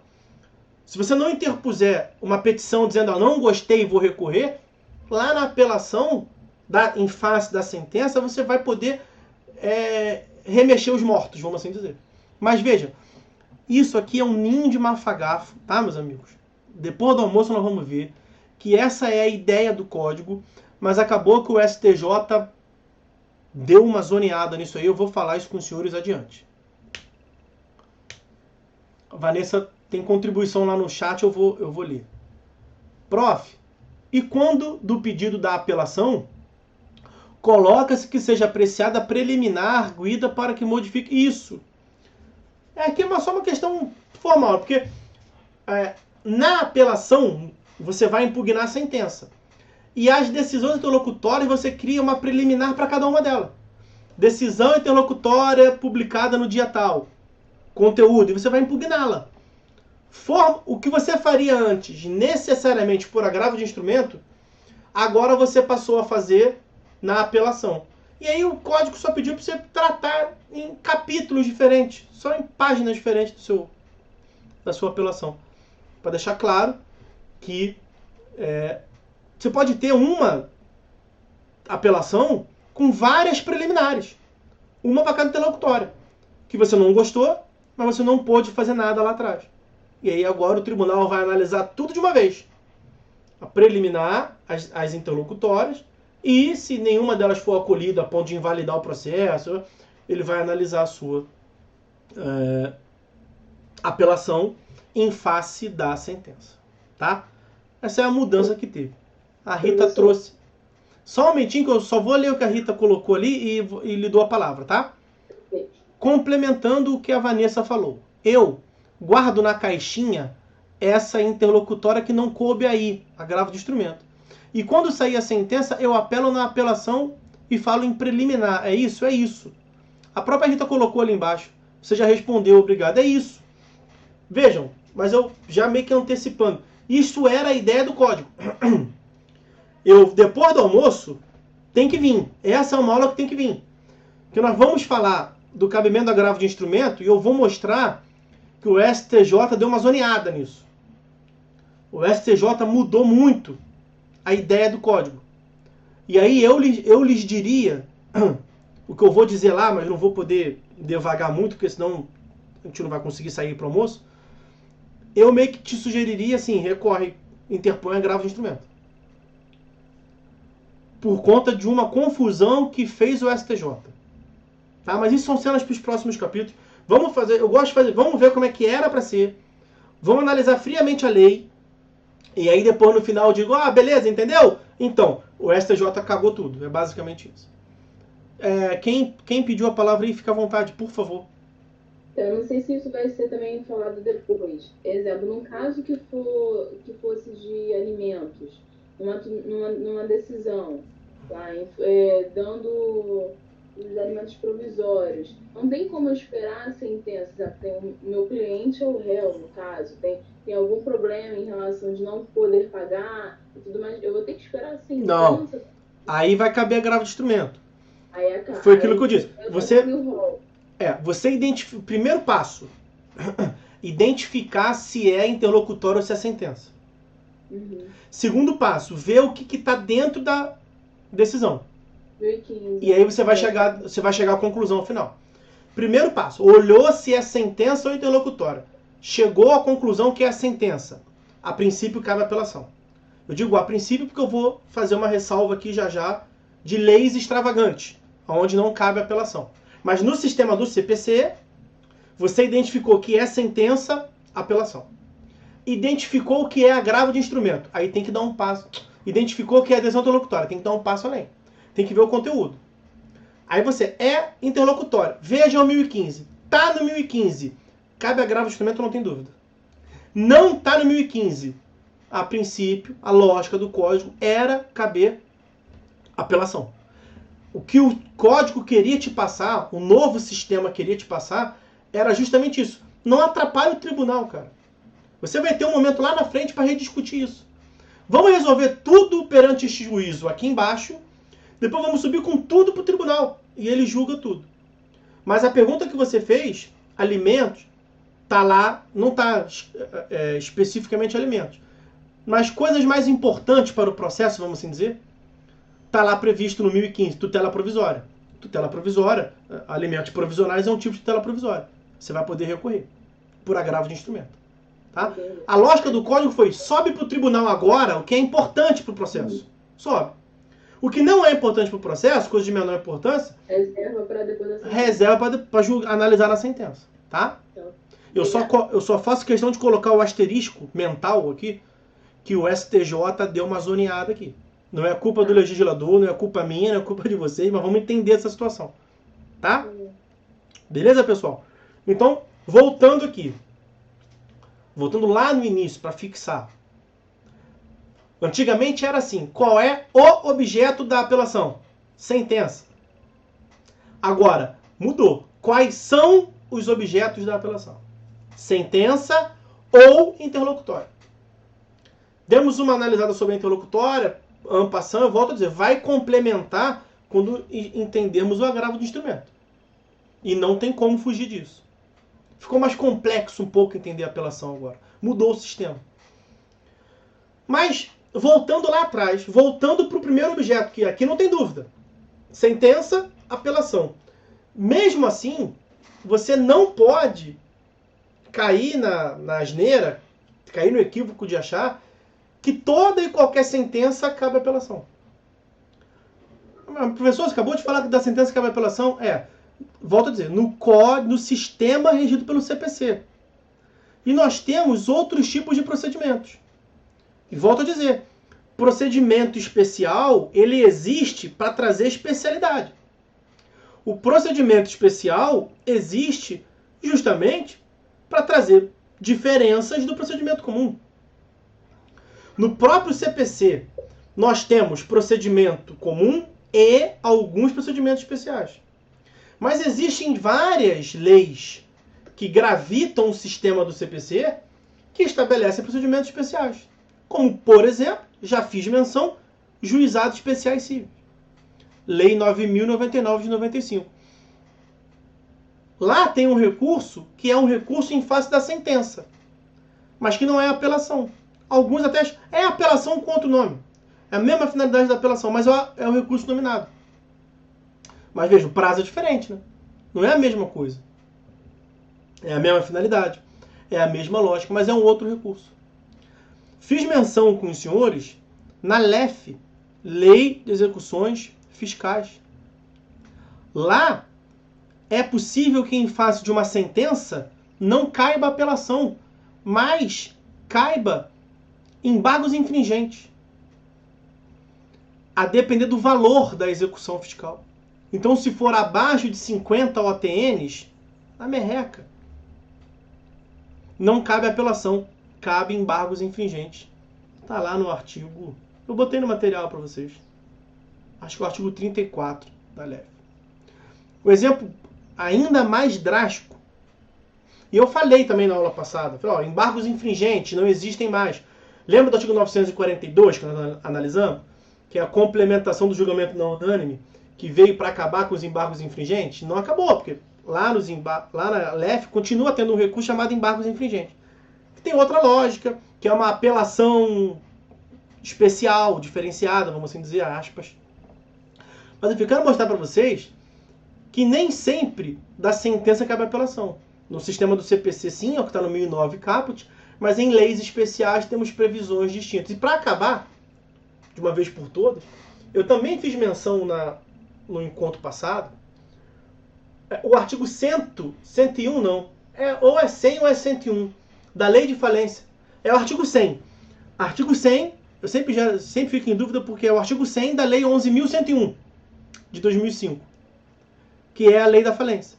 Se você não interpuser uma petição dizendo, não gostei e vou recorrer, lá na apelação, em face da sentença, você vai poder remexer os mortos, vamos assim dizer. Mas veja, isso aqui é um ninho de mafagafo, tá, meus amigos? Depois do almoço nós vamos ver que essa é a ideia do código, mas acabou que o STJ deu uma zoneada nisso aí, eu vou falar isso com os senhores adiante. A Vanessa tem contribuição lá no chat, eu vou ler. Prof, e quando do pedido da apelação, Coloca-se que seja apreciada preliminar, arguida para que modifique isso. Aqui é só uma questão formal, porque na apelação você vai impugnar a sentença. E as decisões interlocutórias você cria uma preliminar para cada uma delas. Decisão interlocutória publicada no dia tal. Conteúdo, e você vai impugná-la. O que você faria antes, necessariamente por agravo de instrumento, agora você passou a fazer na apelação. E aí o código só pediu para você tratar em capítulos diferentes, só em páginas diferentes da sua apelação. Para deixar claro que você pode ter uma apelação com várias preliminares. Uma para cada interlocutória. Que você não gostou, mas você não pôde fazer nada lá atrás. E aí agora o tribunal vai analisar tudo de uma vez. A preliminar, as interlocutórias, e se nenhuma delas for acolhida a ponto de invalidar o processo, ele vai analisar a sua apelação em face da sentença. Tá? Essa é a mudança que teve. A Rita trouxe... Só um momentinho que eu só vou ler o que a Rita colocou ali e lhe dou a palavra, tá? Complementando o que a Vanessa falou. Eu guardo na caixinha essa interlocutória que não coube aí, agravo de instrumento. E quando sair a sentença, eu apelo na apelação e falo em preliminar. É isso? É isso. A própria Rita colocou ali embaixo. Você já respondeu, obrigado. É isso. Vejam, mas eu já meio que antecipando. Isso era a ideia do código. Depois do almoço, tem que vir. Essa é uma aula que tem que vir. Porque nós vamos falar do cabimento do agravo de instrumento e eu vou mostrar que o STJ deu uma zoneada nisso. O STJ mudou muito a ideia do código. E aí eu lhes diria, o que eu vou dizer lá, mas não vou poder devagar muito, porque senão a gente não vai conseguir sair para o almoço. Eu meio que te sugeriria assim, interpõe agravo de instrumento. Por conta de uma confusão que fez o STJ. Tá? Mas isso são cenas para os próximos capítulos. Vamos ver como é que era para ser. Vamos analisar friamente a lei. E aí depois no final eu digo, beleza, entendeu? Então, o STJ cagou tudo. É basicamente isso. Quem pediu a palavra aí, fica à vontade, por favor. Eu não sei se isso vai ser também falado depois. Exemplo, num caso que fosse de alimentos, numa decisão, tá? Dando os alimentos provisórios. Não tem como eu esperar a sentença. Tem o meu cliente ou o réu, no caso, tem algum problema em relação de não poder pagar e tudo mais. Eu vou ter que esperar a sentença. Não. Aí vai caber agravo de instrumento. Foi aquilo que eu disse. Você identifica. Primeiro passo. Identificar se é interlocutório ou se é sentença. Uhum. Segundo passo, ver o que está dentro da decisão. 2015. E aí você vai chegar à conclusão final. Primeiro passo, olhou se é sentença ou interlocutória. Chegou à conclusão que é a sentença. A princípio cabe a apelação. Eu digo a princípio porque eu vou fazer uma ressalva aqui já de leis extravagantes, onde não cabe a apelação. Mas no sistema do CPC, você identificou que é sentença, apelação. Identificou o que é agravo de instrumento. Aí tem que dar um passo. Identificou que é adesão interlocutória. Tem que dar um passo além. Tem que ver o conteúdo. Aí você é interlocutório. Veja o 1015. Tá no 1015. Cabe agravo de instrumento, não tem dúvida. Não tá no 1015. A princípio, a lógica do código era caber apelação. O que o código queria te passar, o novo sistema queria te passar, era justamente isso. Não atrapalhe o tribunal, cara. Você vai ter um momento lá na frente para rediscutir isso. Vamos resolver tudo perante este juízo aqui embaixo. Depois vamos subir com tudo para o tribunal. E ele julga tudo. Mas a pergunta que você fez, alimentos, está lá, não está especificamente alimentos. Mas coisas mais importantes para o processo, vamos assim dizer, está lá previsto no 1015, tutela provisória. Tutela provisória, alimentos provisionais é um tipo de tutela provisória. Você vai poder recorrer por agravo de instrumento. Tá? A lógica do código foi, sobe para o tribunal agora o que é importante para o processo. Sobe. O que não é importante para o processo, coisa de menor importância, reserva para depois da sentença. Reserva para analisar na sentença. Tá? Então, eu só faço questão de colocar o asterisco mental aqui, que o STJ deu uma zoneada aqui. Não é culpa do legislador, não é culpa minha, não é culpa de vocês, mas vamos entender essa situação. Tá? Beleza, pessoal? Então, voltando aqui. Voltando lá no início, para fixar. Antigamente era assim. Qual é o objeto da apelação? Sentença. Agora, mudou. Quais são os objetos da apelação? Sentença ou interlocutória. Demos uma analisada sobre a interlocutória, en passant, eu volto a dizer, vai complementar quando entendermos o agravo do instrumento. E não tem como fugir disso. Ficou mais complexo um pouco entender a apelação agora. Mudou o sistema. Mas, voltando lá atrás, voltando para o primeiro objeto, que aqui não tem dúvida. Sentença, apelação. Mesmo assim, você não pode cair na asneira, cair no equívoco de achar que toda e qualquer sentença cabe apelação. O professor acabou de falar que da sentença cabe apelação. Volto a dizer, no sistema regido pelo CPC. E nós temos outros tipos de procedimentos. E volto a dizer, procedimento especial, ele existe para trazer especialidade. O procedimento especial existe justamente para trazer diferenças do procedimento comum. No próprio CPC, nós temos procedimento comum e alguns procedimentos especiais. Mas existem várias leis que gravitam o sistema do CPC que estabelecem procedimentos especiais. Como, por exemplo, já fiz menção, juizados especiais cíveis. Lei 9.099 de 95. Lá tem um recurso que é um recurso em face da sentença, mas que não é apelação. Alguns até acham, é apelação com outro nome. É a mesma finalidade da apelação, mas é o recurso nominado. Mas veja, o prazo é diferente, né? Não é a mesma coisa. É a mesma finalidade, é a mesma lógica, mas é um outro recurso. Fiz menção com os senhores na LEF, Lei de Execuções Fiscais. Lá é possível que em face de uma sentença não caiba apelação, mas caiba embargos infringentes, a depender do valor da execução fiscal. Então, se for abaixo de 50 OTNs, na merreca, não cabe apelação, cabe embargos infringentes. Está lá no artigo, eu botei no material para vocês, acho que é o artigo 34 da LEF. O exemplo ainda mais drástico, e eu falei também na aula passada, falei, embargos infringentes não existem mais. Lembra do artigo 942 que nós analisamos? Que é a complementação do julgamento não unânime, que veio para acabar com os embargos infringentes? Não acabou, porque lá na LEF continua tendo um recurso chamado embargos infringentes. Que tem outra lógica, que é uma apelação especial, diferenciada, vamos assim dizer, aspas. Mas eu quero mostrar para vocês que nem sempre da sentença cabe apelação. No sistema do CPC, sim, é o que está no 1009 caput, mas em leis especiais temos previsões distintas. E para acabar, de uma vez por todas, eu também fiz menção no encontro passado, o artigo 101 não, ou é 100 ou é 101, da lei de falência. É o artigo 100. Artigo 100, eu sempre fico em dúvida porque é o artigo 100 da lei 11.101, de 2005, que é a lei da falência.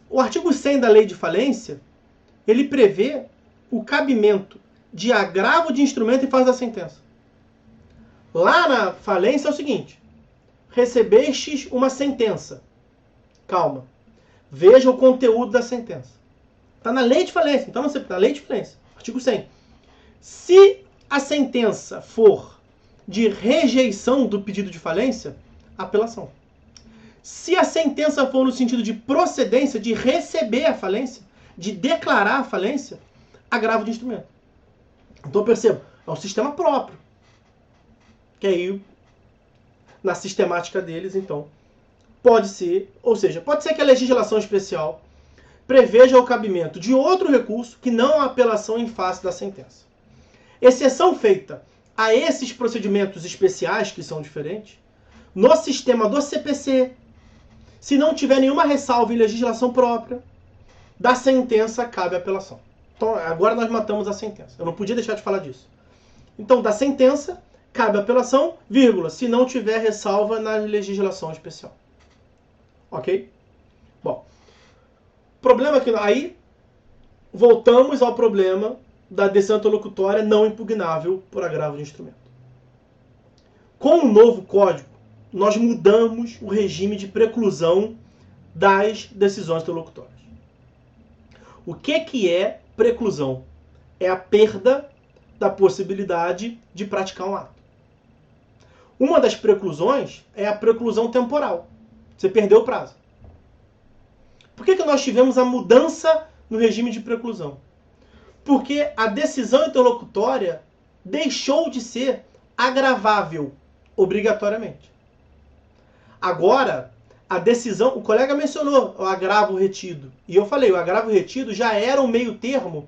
O artigo 100 da lei de falência, ele prevê o cabimento de agravo de instrumento em face da sentença. Lá na falência é o seguinte: recebestes uma sentença. Calma. Veja o conteúdo da sentença. Está na lei de falência. Então, você está na lei de falência. Artigo 100. Se a sentença for de rejeição do pedido de falência, apelação. Se a sentença for no sentido de procedência, de receber a falência, de declarar a falência, agravo de instrumento. Então, perceba, é um sistema próprio. Que aí, na sistemática deles, então, pode ser, ou seja, pode ser que a legislação especial preveja o cabimento de outro recurso que não a apelação em face da sentença. Exceção feita a esses procedimentos especiais, que são diferentes, no sistema do CPC, se não tiver nenhuma ressalva em legislação própria, da sentença cabe a apelação. Então, agora nós matamos a sentença. Eu não podia deixar de falar disso. Então, da sentença, cabe apelação, vírgula, se não tiver ressalva na legislação especial. Ok? Bom, problema que aí voltamos ao problema da decisão interlocutória não impugnável por agravo de instrumento. Com o novo código, nós mudamos o regime de preclusão das decisões interlocutórias. O que é preclusão? É a perda da possibilidade de praticar um ato. Uma das preclusões é a preclusão temporal. Você perdeu o prazo. Por que nós tivemos a mudança no regime de preclusão? Porque a decisão interlocutória deixou de ser agravável obrigatoriamente. Agora, a decisão, o colega mencionou o agravo retido. E eu falei, o agravo retido já era um meio termo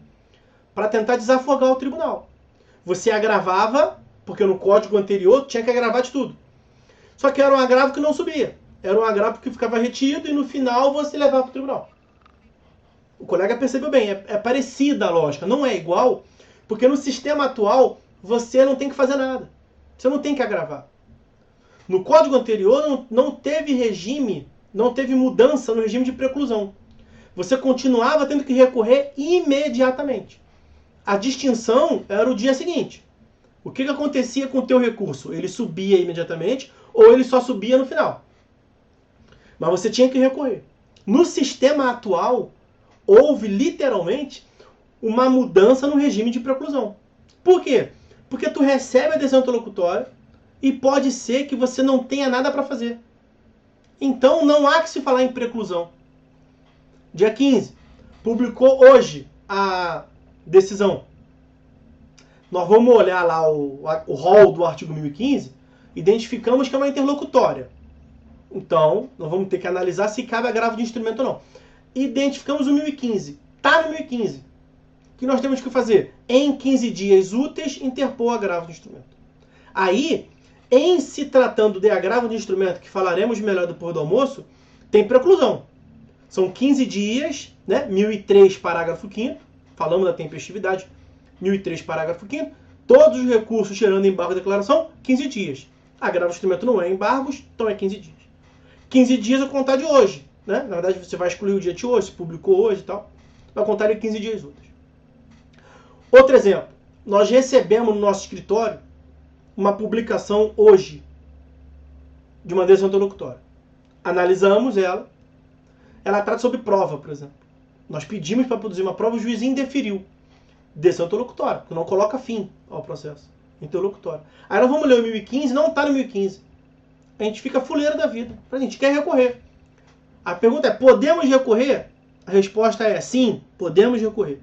para tentar desafogar o tribunal. Você agravava, porque no código anterior tinha que agravar de tudo. Só que era um agravo que não subia. Era um agravo que ficava retido e no final você levava para o tribunal. O colega percebeu bem, é parecida a lógica, não é igual, porque no sistema atual você não tem que fazer nada. Você não tem que agravar. No código anterior não teve regime, não teve mudança no regime de preclusão. Você continuava tendo que recorrer imediatamente. A distinção era o dia seguinte. O que acontecia com o teu recurso? Ele subia imediatamente ou ele só subia no final. Mas você tinha que recorrer. No sistema atual, houve literalmente uma mudança no regime de preclusão. Por quê? Porque tu recebe a decisão interlocutória e pode ser que você não tenha nada para fazer. Então não há que se falar em preclusão. Dia 15, publicou hoje a decisão. Nós vamos olhar lá o rol do artigo 1015, identificamos que é uma interlocutória. Então, nós vamos ter que analisar se cabe agravo de instrumento ou não. Identificamos o 1015. Está no 1015. O que nós temos que fazer? Em 15 dias úteis, interpor agravo de instrumento. Aí, em se tratando de agravo de instrumento, que falaremos melhor depois do almoço, tem preclusão. São 15 dias, né? 1003, parágrafo 5º. Falamos da tempestividade. 1003, parágrafo 5º. Todos os recursos gerando embargo de declaração, 15 dias. Agravo de instrumento não é embargos, então é 15 dias. 15 dias a contar de hoje. Né? Na verdade, você vai excluir o dia de hoje, se publicou hoje e tal. Vai contar de 15 dias úteis. Outro exemplo. Nós recebemos no nosso escritório uma publicação hoje de uma decisão interlocutória. Analisamos ela. Ela trata sobre prova, por exemplo. Nós pedimos para produzir uma prova, o juiz indeferiu. Decisão interlocutória, que não coloca fim ao processo. Interlocutória. Aí nós vamos ler o 1015, não está no 1015. A gente fica fuleiro da vida. A gente quer recorrer. A pergunta é, podemos recorrer? A resposta é sim, podemos recorrer.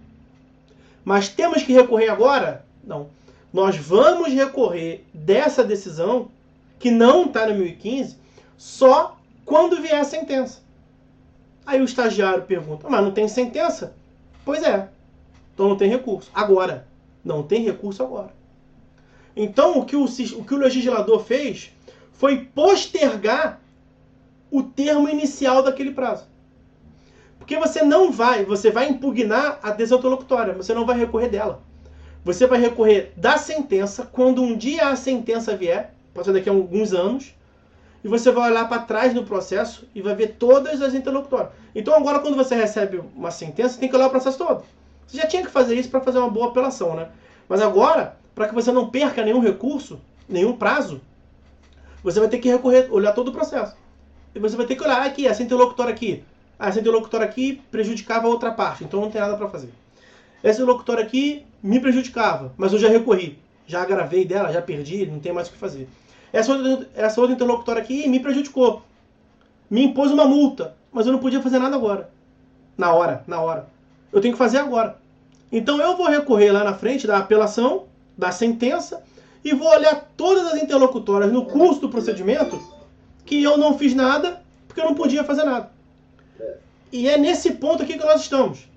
Mas temos que recorrer agora? Não. Nós vamos recorrer dessa decisão, que não está no 1015, só quando vier a sentença. Aí o estagiário pergunta, mas não tem sentença? Pois é. Então não tem recurso. Agora. Não tem recurso agora. Então o que o legislador fez foi postergar o termo inicial daquele prazo. Porque você vai impugnar a decisão interlocutória, você não vai recorrer dela. Você vai recorrer da sentença quando um dia a sentença vier, pode ser daqui a alguns anos, e você vai olhar para trás no processo e vai ver todas as interlocutórias. Então agora quando você recebe uma sentença, você tem que olhar o processo todo. Você já tinha que fazer isso para fazer uma boa apelação, né? Mas agora, para que você não perca nenhum recurso, nenhum prazo, você vai ter que recorrer, olhar todo o processo. E você vai ter que olhar aqui, essa interlocutória aqui. Essa interlocutória aqui prejudicava a outra parte, então não tem nada para fazer. Essa interlocutória aqui me prejudicava, mas eu já recorri. Já agravei dela, já perdi, não tem mais o que fazer. Essa outra interlocutória aqui me prejudicou. Me impôs uma multa, mas eu não podia fazer nada agora. Na hora. Eu tenho que fazer agora. Então eu vou recorrer lá na frente da apelação, da sentença, e vou olhar todas as interlocutórias no curso do procedimento que eu não fiz nada, porque eu não podia fazer nada. E é nesse ponto aqui que nós estamos.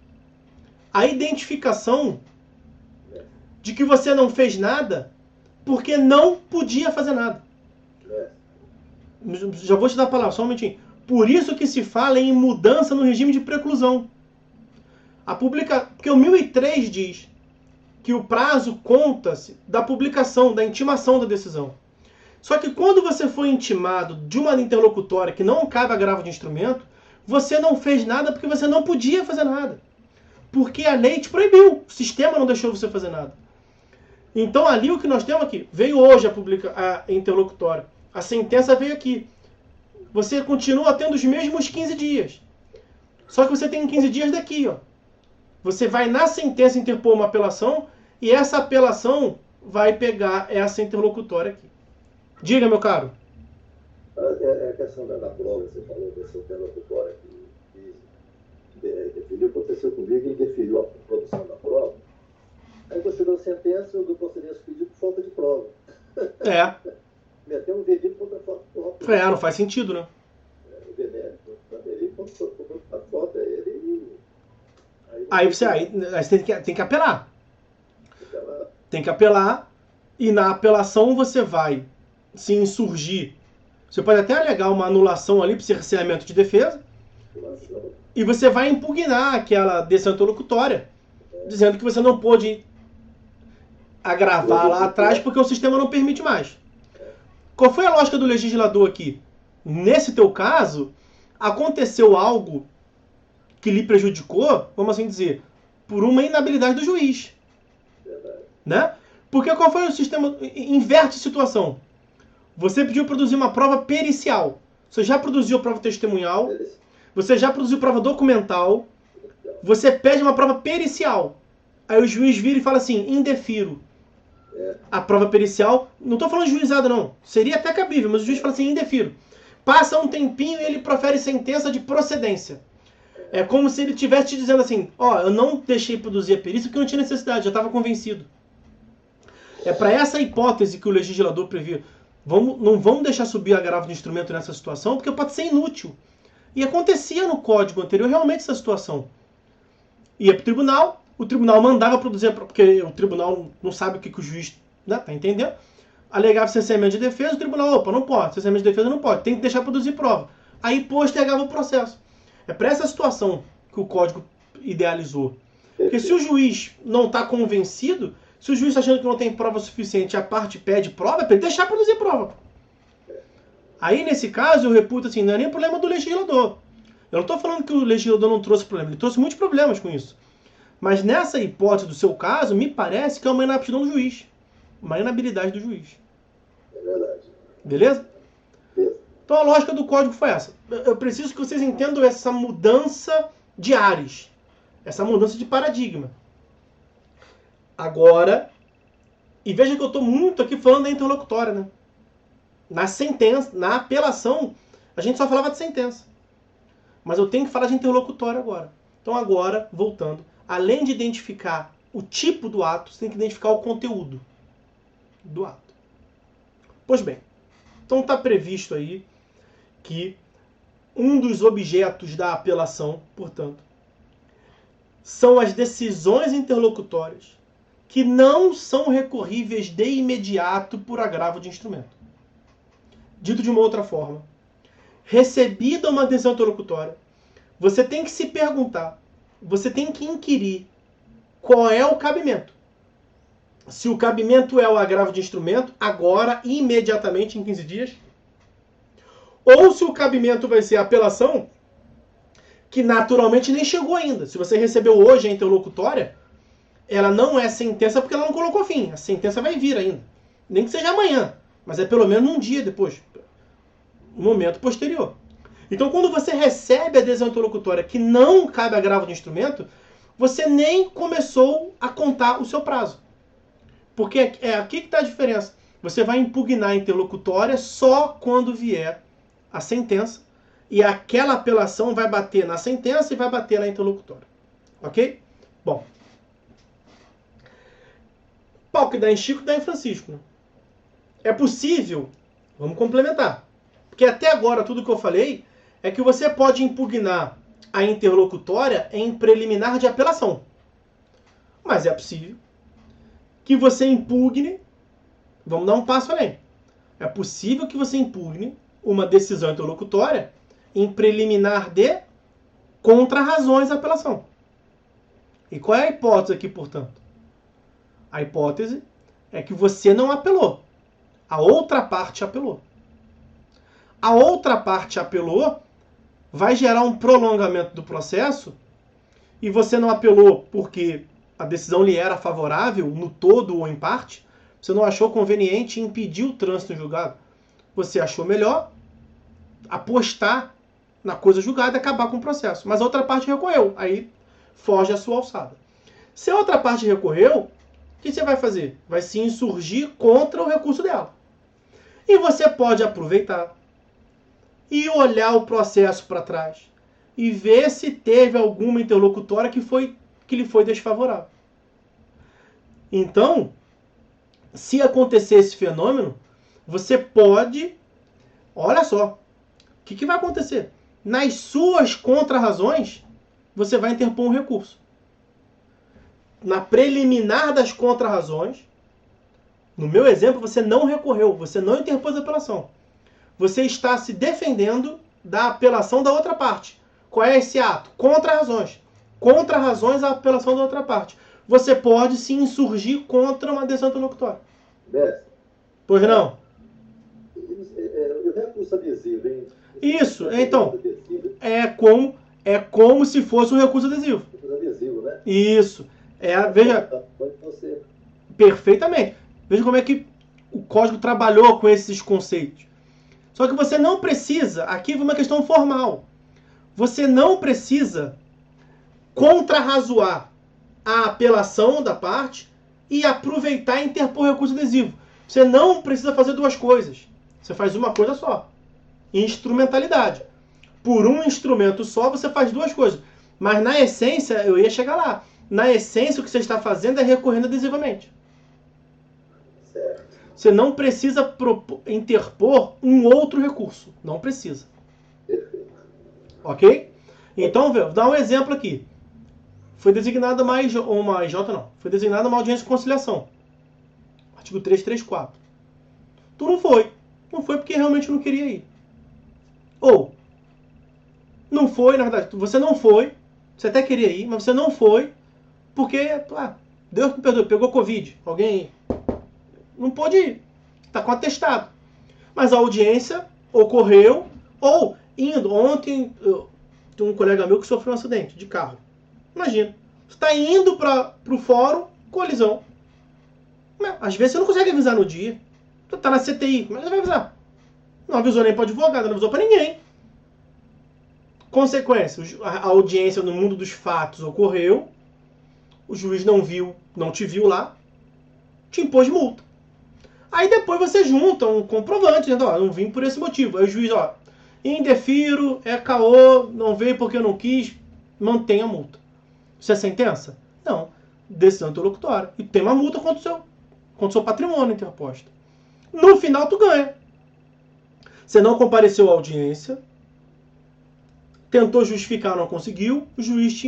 A identificação de que você não fez nada porque não podia fazer nada. Já vou te dar a palavra, só um momentinho. Por isso que se fala em mudança no regime de preclusão. Porque o 1003 diz, que o prazo conta-se da publicação, da intimação da decisão. Só que quando você foi intimado de uma interlocutória que não cabe agravo de instrumento, você não fez nada porque você não podia fazer nada. Porque a lei te proibiu, o sistema não deixou você fazer nada. Então ali o que nós temos aqui, veio hoje a interlocutória, a sentença veio aqui. Você continua tendo os mesmos 15 dias. Só que você tem 15 dias daqui, ó. Você vai na sentença interpor uma apelação e essa apelação vai pegar essa interlocutória aqui. Diga, meu caro. A questão da prova, você falou dessa interlocutória que deferiu, aconteceu comigo, ele deferiu a produção da prova. Aí você deu sentença, eu concedei esse pedido por falta de prova. Meteu um veredito contra a falta de prova. Não faz sentido, né? O benéfico, ele contra a falta, ele... Aí você tem que apelar. Tem que apelar e na apelação você vai se insurgir. Você pode até alegar uma anulação ali para cerceamento de defesa e você vai impugnar aquela decisão interlocutória, dizendo que você não pôde agravar lá atrás porque o sistema não permite mais. Qual foi a lógica do legislador aqui? Nesse teu caso, aconteceu algo que lhe prejudicou, vamos assim dizer, por uma inabilidade do juiz. Né? Porque qual foi o sistema? Inverte a situação. Você pediu produzir uma prova pericial. Você já produziu prova testemunhal. Você já produziu prova documental. Você pede uma prova pericial. Aí o juiz vira e fala assim, indefiro. A prova pericial, não estou falando de juizado não, seria até cabível, mas o juiz fala assim, indefiro. Passa um tempinho e ele profere sentença de procedência. É como se ele estivesse te dizendo assim, eu não deixei produzir a perícia porque não tinha necessidade, já estava convencido. É para essa hipótese que o legislador prevê. Não vamos deixar subir agravo de instrumento nessa situação, porque pode ser inútil. E acontecia no código anterior realmente essa situação. Ia para o tribunal mandava produzir, porque o tribunal não sabe o que o juiz tá entendendo, alegava cerceamento de defesa, o tribunal, não pode, cerceamento de defesa não pode, tem que deixar produzir prova. Aí postergava o processo. É para essa situação que o código idealizou. Porque se o juiz não está convencido, se o juiz está achando que não tem prova suficiente e a parte pede prova, é para ele deixar produzir prova. Aí, nesse caso, eu reputo assim, não é nem problema do legislador. Eu não estou falando que o legislador não trouxe problema, ele trouxe muitos problemas com isso. Mas nessa hipótese do seu caso, me parece que é uma inaptidão do juiz. Uma inabilidade do juiz. É verdade. Beleza? Então a lógica do código foi essa. Eu preciso que vocês entendam essa mudança de ares. Essa mudança de paradigma. Agora, e veja que eu estou muito aqui falando da interlocutória, né? Na sentença, na apelação, a gente só falava de sentença. Mas eu tenho que falar de interlocutória agora. Então agora, voltando, além de identificar o tipo do ato, você tem que identificar o conteúdo do ato. Pois bem, então está previsto aí que um dos objetos da apelação, portanto, são as decisões interlocutórias que não são recorríveis de imediato por agravo de instrumento. Dito de uma outra forma, recebida uma decisão interlocutória, você tem que se perguntar, você tem que inquirir qual é o cabimento. Se o cabimento é o agravo de instrumento, agora, imediatamente, em 15 dias, ou se o cabimento vai ser a apelação, que naturalmente nem chegou ainda. Se você recebeu hoje a interlocutória, ela não é sentença porque ela não colocou fim. A sentença vai vir ainda. Nem que seja amanhã, mas é pelo menos um dia depois. Um momento posterior. Então, quando você recebe a decisão interlocutória que não cabe agravo de instrumento, você nem começou a contar o seu prazo. Porque é aqui que está a diferença. Você vai impugnar a interlocutória só quando vier a sentença e aquela apelação vai bater na sentença e vai bater na interlocutória. Ok? Bom. Pau que dá em Chico, dá em Francisco. Né? É possível, vamos complementar, porque até agora tudo que eu falei é que você pode impugnar a interlocutória em preliminar de apelação. Mas é possível que você impugne, vamos dar um passo além, é possível que você impugne uma decisão interlocutória em preliminar de contrarrazões à apelação. E qual é a hipótese aqui, portanto? A hipótese é que você não apelou. A outra parte apelou. A outra parte apelou, vai gerar um prolongamento do processo, e você não apelou porque a decisão lhe era favorável, no todo ou em parte, você não achou conveniente impedir o trânsito em julgado. Você achou melhor apostar na coisa julgada e acabar com o processo. Mas a outra parte recorreu, aí foge a sua alçada. Se a outra parte recorreu, o que você vai fazer? Vai se insurgir contra o recurso dela. E você pode aproveitar e olhar o processo para trás e ver se teve alguma interlocutória que lhe foi desfavorável. Então, se acontecer esse fenômeno, você pode... Olha só, o que vai acontecer? Nas suas contrarrazões, você vai interpor um recurso. Na preliminar das contrarrazões, no meu exemplo, você não recorreu, você não interpôs a apelação. Você está se defendendo da apelação da outra parte. Qual é esse ato? Contrarrazões. Contrarrazões à apelação da outra parte. Você pode se insurgir contra uma decisão interlocutória. Mestre. Pois não? O recurso adesivo, hein? Isso, então, é como se fosse um recurso adesivo. Recurso adesivo, né? Isso. Veja, perfeitamente. Veja como é que o código trabalhou com esses conceitos. Só que você não precisa, aqui foi uma questão formal, você não precisa contrarrazoar a apelação da parte e aproveitar e interpor recurso adesivo. Você não precisa fazer duas coisas. Você faz uma coisa só. Instrumentalidade. Por um instrumento só, você faz duas coisas. Mas na essência, eu ia chegar lá. Na essência, o que você está fazendo é recorrendo adesivamente. Certo. Você não precisa interpor um outro recurso. Não precisa. Perfeito. Ok? Então, vou dar um exemplo aqui. Foi designada Foi designada uma audiência de conciliação. Artigo 334. Tu não foi. Não foi porque realmente não queria ir. Ou, não foi, na verdade, você não foi, você até queria ir, mas você não foi porque, Deus me perdoe, pegou Covid, alguém não pôde ir, está com atestado. Mas a audiência ocorreu, ou indo, ontem, tem um colega meu que sofreu um acidente de carro. Imagina, você está indo para o fórum, colisão. Às vezes você não consegue avisar no dia. Tu tá na CTI, como é que você vai avisar? Não avisou nem para o advogado, não avisou para ninguém. Consequência, a audiência no mundo dos fatos ocorreu, o juiz não te viu lá, te impôs multa. Aí depois você junta um comprovante, dizendo, não vim por esse motivo. Aí o juiz, indefiro, é caô, não veio porque eu não quis, mantém a multa. Isso é sentença? Não. Decisão interlocutória. E tem uma multa contra o seu patrimônio interposto. No final tu ganha. Você não compareceu à audiência, tentou justificar, não conseguiu, o juiz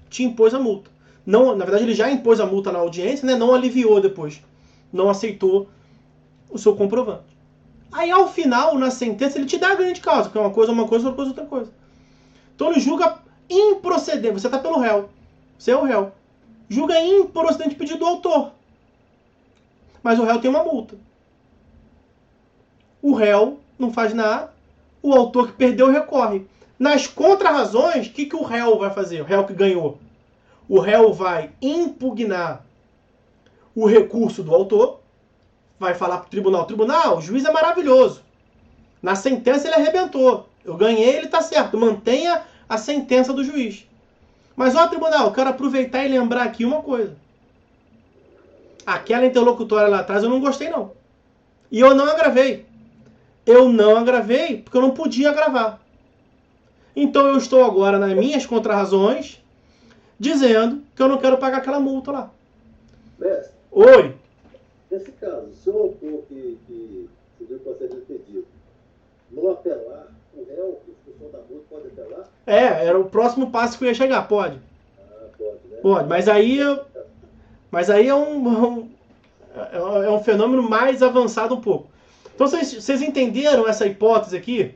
te impôs a multa. Não, na verdade, ele já impôs a multa na audiência, né? Não aliviou depois. Não aceitou o seu comprovante. Aí, ao final, na sentença, ele te dá a ganho de causa, porque uma coisa é uma coisa, outra coisa é outra coisa. Então, ele julga improcedente. Você está pelo réu. Você é o réu. Julga improcedente pedido do autor. Mas o réu tem uma multa. O réu não faz nada. O autor que perdeu recorre. Nas contrarrazões, o que o réu vai fazer? O réu que ganhou. O réu vai impugnar o recurso do autor, vai falar para o tribunal, o juiz é maravilhoso. Na sentença ele arrebentou. Eu ganhei, ele está certo. Mantenha a sentença do juiz. Mas, tribunal, eu quero aproveitar e lembrar aqui uma coisa. Aquela interlocutória lá atrás eu não gostei, não. E eu não agravei. Eu não agravei porque eu não podia agravar. Então eu estou agora nas minhas contrarrazões dizendo que eu não quero pagar aquela multa lá. Mestre, Oi. nesse caso, se o autor que seguiu o procedimento pedido não apelar, o réu, em função da multa, pode apelar? Era o próximo passo que eu ia chegar. Pode. Pode, né? Pode, mas aí é um fenômeno mais avançado um pouco. Então vocês entenderam essa hipótese aqui?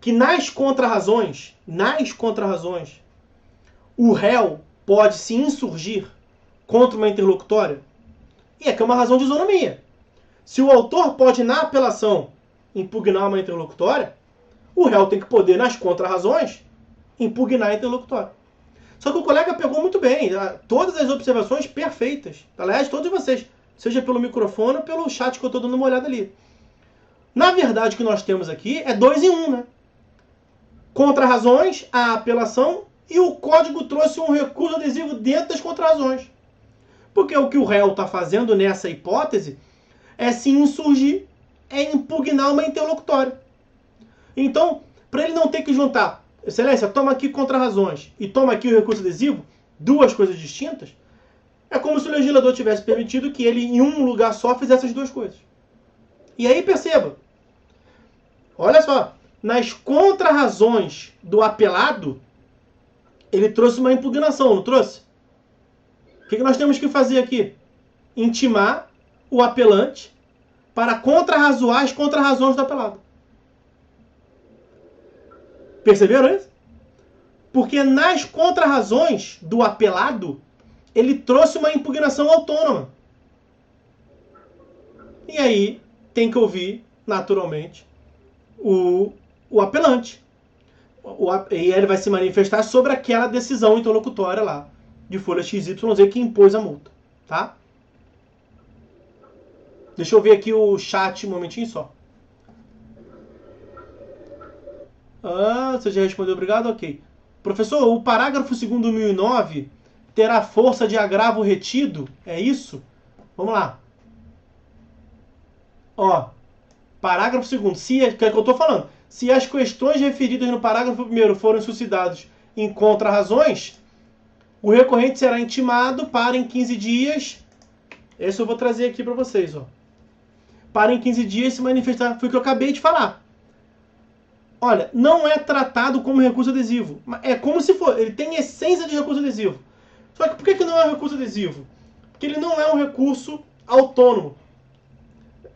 Que nas contrarrazões, o réu pode se insurgir contra uma interlocutória? E aqui é uma razão de isonomia. Se o autor pode, na apelação, impugnar uma interlocutória, o réu tem que poder, nas contrarrazões, impugnar a interlocutória. Só que o colega pegou muito bem, todas as observações perfeitas. Aliás, todos vocês, seja pelo microfone ou pelo chat que eu estou dando uma olhada ali. Na verdade, o que nós temos aqui é 2 em 1, né? Contrarrazões, a apelação, e o código trouxe um recurso adesivo dentro das contrarrazões. Porque o que o réu está fazendo nessa hipótese é se insurgir, é impugnar uma interlocutória. Então, para ele não ter que juntar, excelência, toma aqui contrarrazões e toma aqui o recurso adesivo, duas coisas distintas, é como se o legislador tivesse permitido que ele, em um lugar só, fizesse as duas coisas. E aí, perceba, olha só, nas contrarrazões do apelado, ele trouxe uma impugnação, não trouxe? O que nós temos que fazer aqui? Intimar o apelante para contrarrazoar as contrarrazões do apelado. Perceberam isso? Porque nas contrarrazões do apelado, ele trouxe uma impugnação autônoma. E aí tem que ouvir, naturalmente, o apelante. E ele vai se manifestar sobre aquela decisão interlocutória lá, de folha XYZ, que impôs a multa. Tá? Deixa eu ver aqui o chat um momentinho só. Você já respondeu, obrigado? Ok. Professor, o parágrafo 2º do 1009 terá força de agravo retido? É isso? Vamos lá. Ó, parágrafo 2º. Que é o que eu estou falando. Se as questões referidas no parágrafo 1º forem suscitadas em contrarrazões, o recorrente será intimado para em 15 dias... Esse eu vou trazer aqui para vocês, ó. Para em 15 dias se manifestar. Foi o que eu acabei de falar. Olha, não é tratado como recurso adesivo. É como se for. Ele tem essência de recurso adesivo. Só que por que não é um recurso adesivo? Porque ele não é um recurso autônomo.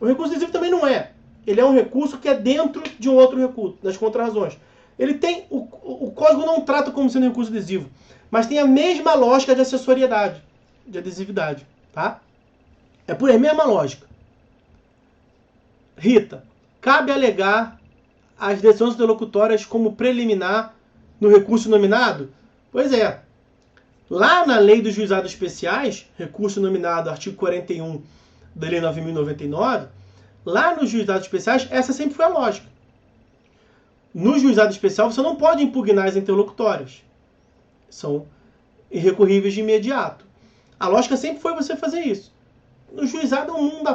O recurso adesivo também não é. Ele é um recurso que é dentro de um outro recurso, das contrarrazões. Ele tem. O código não trata como sendo recurso adesivo, mas tem a mesma lógica de acessoriedade, de adesividade. Tá? É por a mesma lógica. Rita, cabe alegar as decisões interlocutórias como preliminar no recurso nominado? Pois é. Lá na Lei dos Juizados Especiais, recurso nominado, artigo 41 da Lei 9.099, lá nos Juizados Especiais, essa sempre foi a lógica. No Juizado Especial, você não pode impugnar as interlocutórias. São irrecorríveis de imediato. A lógica sempre foi você fazer isso. No juizado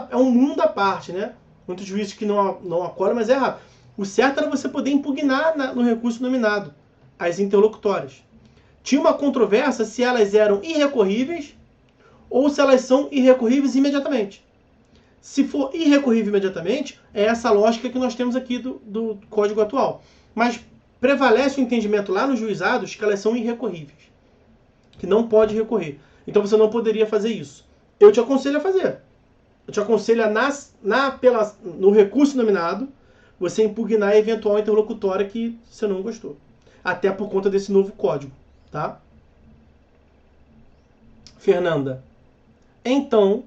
é um mundo à parte, né? Muitos juízes que não acolhem, mas é errado. O certo era você poder impugnar no recurso nominado as interlocutórias. Tinha uma controvérsia se elas eram irrecorríveis ou se elas são irrecorríveis imediatamente. Se for irrecorrível imediatamente, é essa lógica que nós temos aqui do Código atual. Mas prevalece o entendimento lá nos juizados que elas são irrecorríveis, que não pode recorrer. Então você não poderia fazer isso. Eu te aconselho a fazer. Eu te aconselho a, no recurso nominado, você impugnar a eventual interlocutória que você não gostou. Até por conta desse novo código. Tá? Fernanda. Então,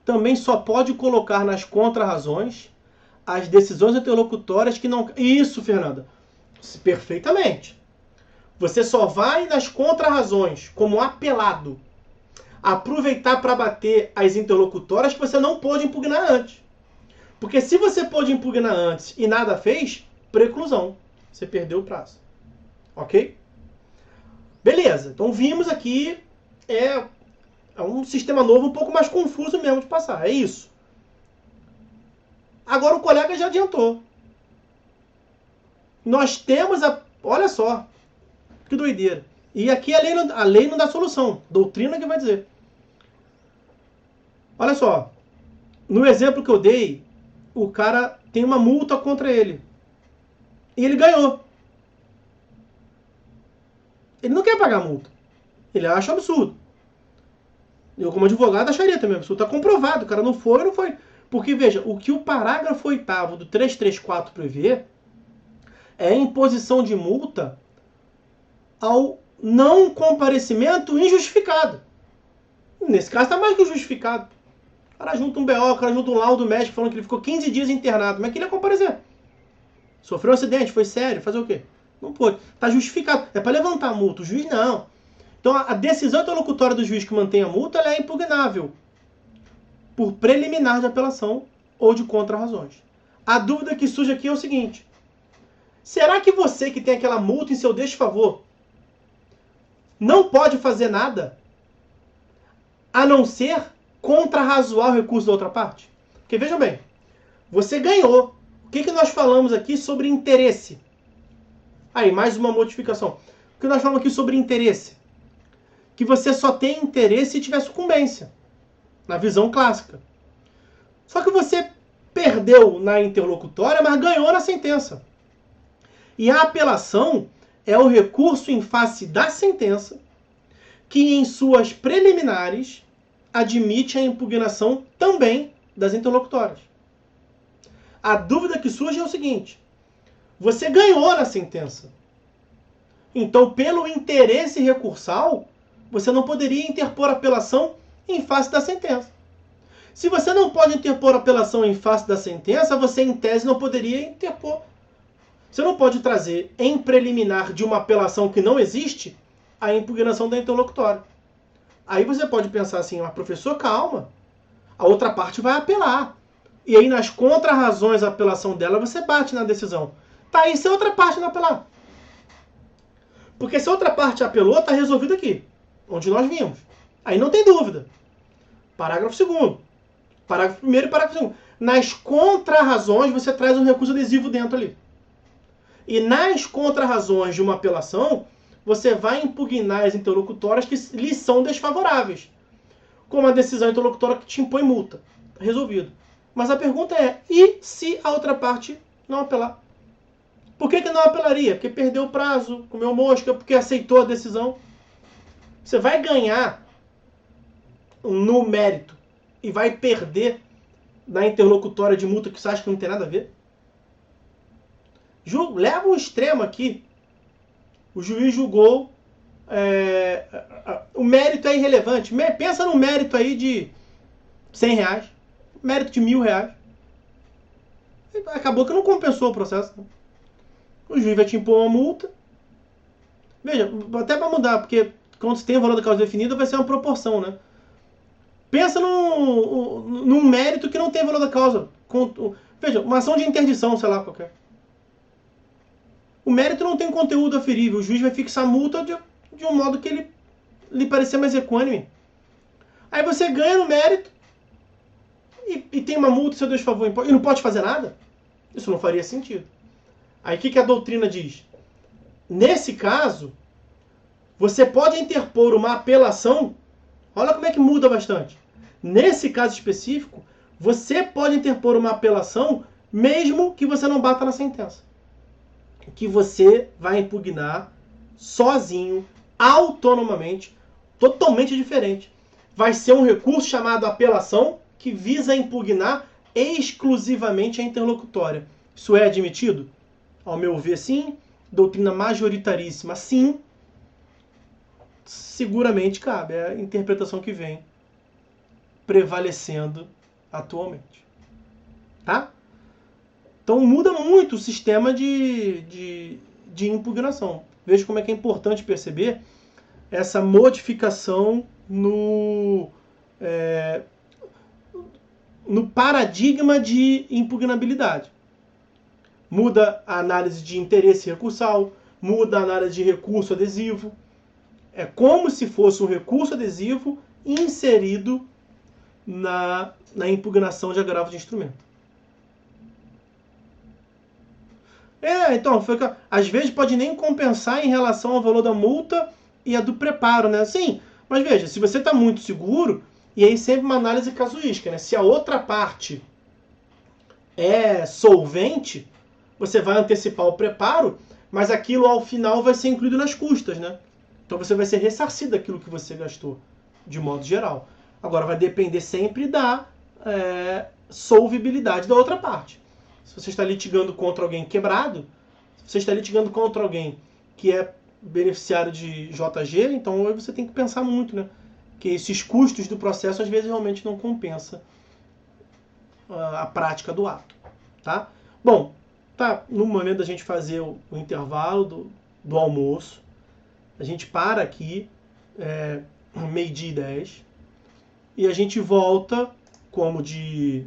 também só pode colocar nas contrarrazões as decisões interlocutórias que não... Isso, Fernanda. Perfeitamente. Você só vai nas contrarrazões, como apelado, aproveitar para bater as interlocutórias que você não pôde impugnar antes. Porque se você pôde impugnar antes e nada fez, preclusão. Você perdeu o prazo. Ok? Beleza. Então vimos aqui, é um sistema novo um pouco mais confuso mesmo de passar. É isso. Agora o colega já adiantou. Nós temos olha só. Que doideira. E aqui a lei não dá solução. Doutrina que vai dizer. Olha só. No exemplo que eu dei, o cara tem uma multa contra ele. E ele ganhou. Ele não quer pagar a multa. Ele acha absurdo. Eu, como advogado, acharia também absurdo. Está comprovado. O cara não foi, não foi. Porque, veja, o que o parágrafo 8º do 334 prevê é a imposição de multa ao não comparecimento injustificado. Nesse caso está mais que justificado. cara junta um BO, o cara junta um laudo médico falando que ele ficou 15 dias internado. Como é que ele ia comparecer? Sofreu um acidente, foi sério, fazer o quê? Não pôde. Está justificado. É para levantar a multa. O juiz não. Então a decisão interlocutória do juiz que mantém a multa ela é impugnável por preliminar de apelação ou de contra-razões. A dúvida que surge aqui é o seguinte. Será que você que tem aquela multa em seu desfavor não pode fazer nada a não ser contra-razoar o recurso da outra parte? Porque veja bem, você ganhou. O que nós falamos aqui sobre interesse? Aí, mais uma modificação. O que nós falamos aqui sobre interesse? Que você só tem interesse se tiver sucumbência. Na visão clássica. Só que você perdeu na interlocutória, mas ganhou na sentença. E a apelação é o recurso em face da sentença que, em suas preliminares, admite a impugnação também das interlocutórias. A dúvida que surge é o seguinte. Você ganhou na sentença. Então, pelo interesse recursal, você não poderia interpor apelação em face da sentença. Se você não pode interpor apelação em face da sentença, você, em tese, não poderia interpor. Você não pode trazer em preliminar de uma apelação que não existe a impugnação da interlocutória. Aí você pode pensar assim, mas professor, calma. A outra parte vai apelar. E aí, nas contra-razões da apelação dela, você bate na decisão. Tá aí se a outra parte não apelar. Porque se a outra parte apelou, está resolvido aqui. Onde nós vimos. Aí não tem dúvida. Parágrafo 2º. Parágrafo 1º e parágrafo 2º. Nas contra-razões, você traz um recurso adesivo dentro ali. E nas contra-razões de uma apelação, você vai impugnar as interlocutórias que lhe são desfavoráveis. Como a decisão interlocutória que te impõe multa. Tá resolvido. Mas a pergunta é, e se a outra parte não apelar? Por que não apelaria? Porque perdeu o prazo, comeu mosca, porque aceitou a decisão. Você vai ganhar no mérito e vai perder na interlocutória de multa que você acha que não tem nada a ver? Leva um extremo aqui. O juiz julgou, o mérito é irrelevante. Pensa no mérito aí de R$100, mérito de R$1.000. Acabou que não compensou o processo. O juiz vai te impor uma multa. Veja, até para mudar, porque quando você tem o valor da causa definida, vai ser uma proporção, né? Pensa num mérito que não tem valor da causa. Veja, uma ação de interdição, sei lá, qualquer. O mérito não tem conteúdo aferível. O juiz vai fixar a multa de um modo que ele lhe parecer mais equânime. Aí você ganha no mérito e tem uma multa em seu desfavor e não pode fazer nada? Isso não faria sentido. Aí o que a doutrina diz? Nesse caso, você pode interpor uma apelação. Olha como é que muda bastante. Nesse caso específico, você pode interpor uma apelação mesmo que você não bata na sentença. Que você vai impugnar sozinho, autonomamente, totalmente diferente. Vai ser um recurso chamado apelação que visa impugnar exclusivamente a interlocutória. Isso é admitido? Ao meu ver, sim. Doutrina majoritaríssima, sim. Seguramente cabe. É a interpretação que vem prevalecendo atualmente. Tá? Então muda muito o sistema de impugnação. Veja como é que é importante perceber essa modificação no paradigma de impugnabilidade. Muda a análise de interesse recursal, muda a análise de recurso adesivo. É como se fosse um recurso adesivo inserido na impugnação de agravo de instrumento. Então, às vezes pode nem compensar em relação ao valor da multa e a do preparo, né? Sim, mas veja, se você está muito seguro, e aí sempre uma análise casuística, né? Se a outra parte é solvente, você vai antecipar o preparo, mas aquilo ao final vai ser incluído nas custas, né? Então você vai ser ressarcido daquilo que você gastou, de modo geral. Agora vai depender sempre da solvibilidade da outra parte. Se você está litigando contra alguém quebrado, se você está litigando contra alguém que é beneficiário de JG, então você tem que pensar muito, né? Que esses custos do processo às vezes realmente não compensa a prática do ato. Tá? Bom, tá no momento da gente fazer o intervalo do almoço. A gente para aqui, 12:10, e a gente volta, como de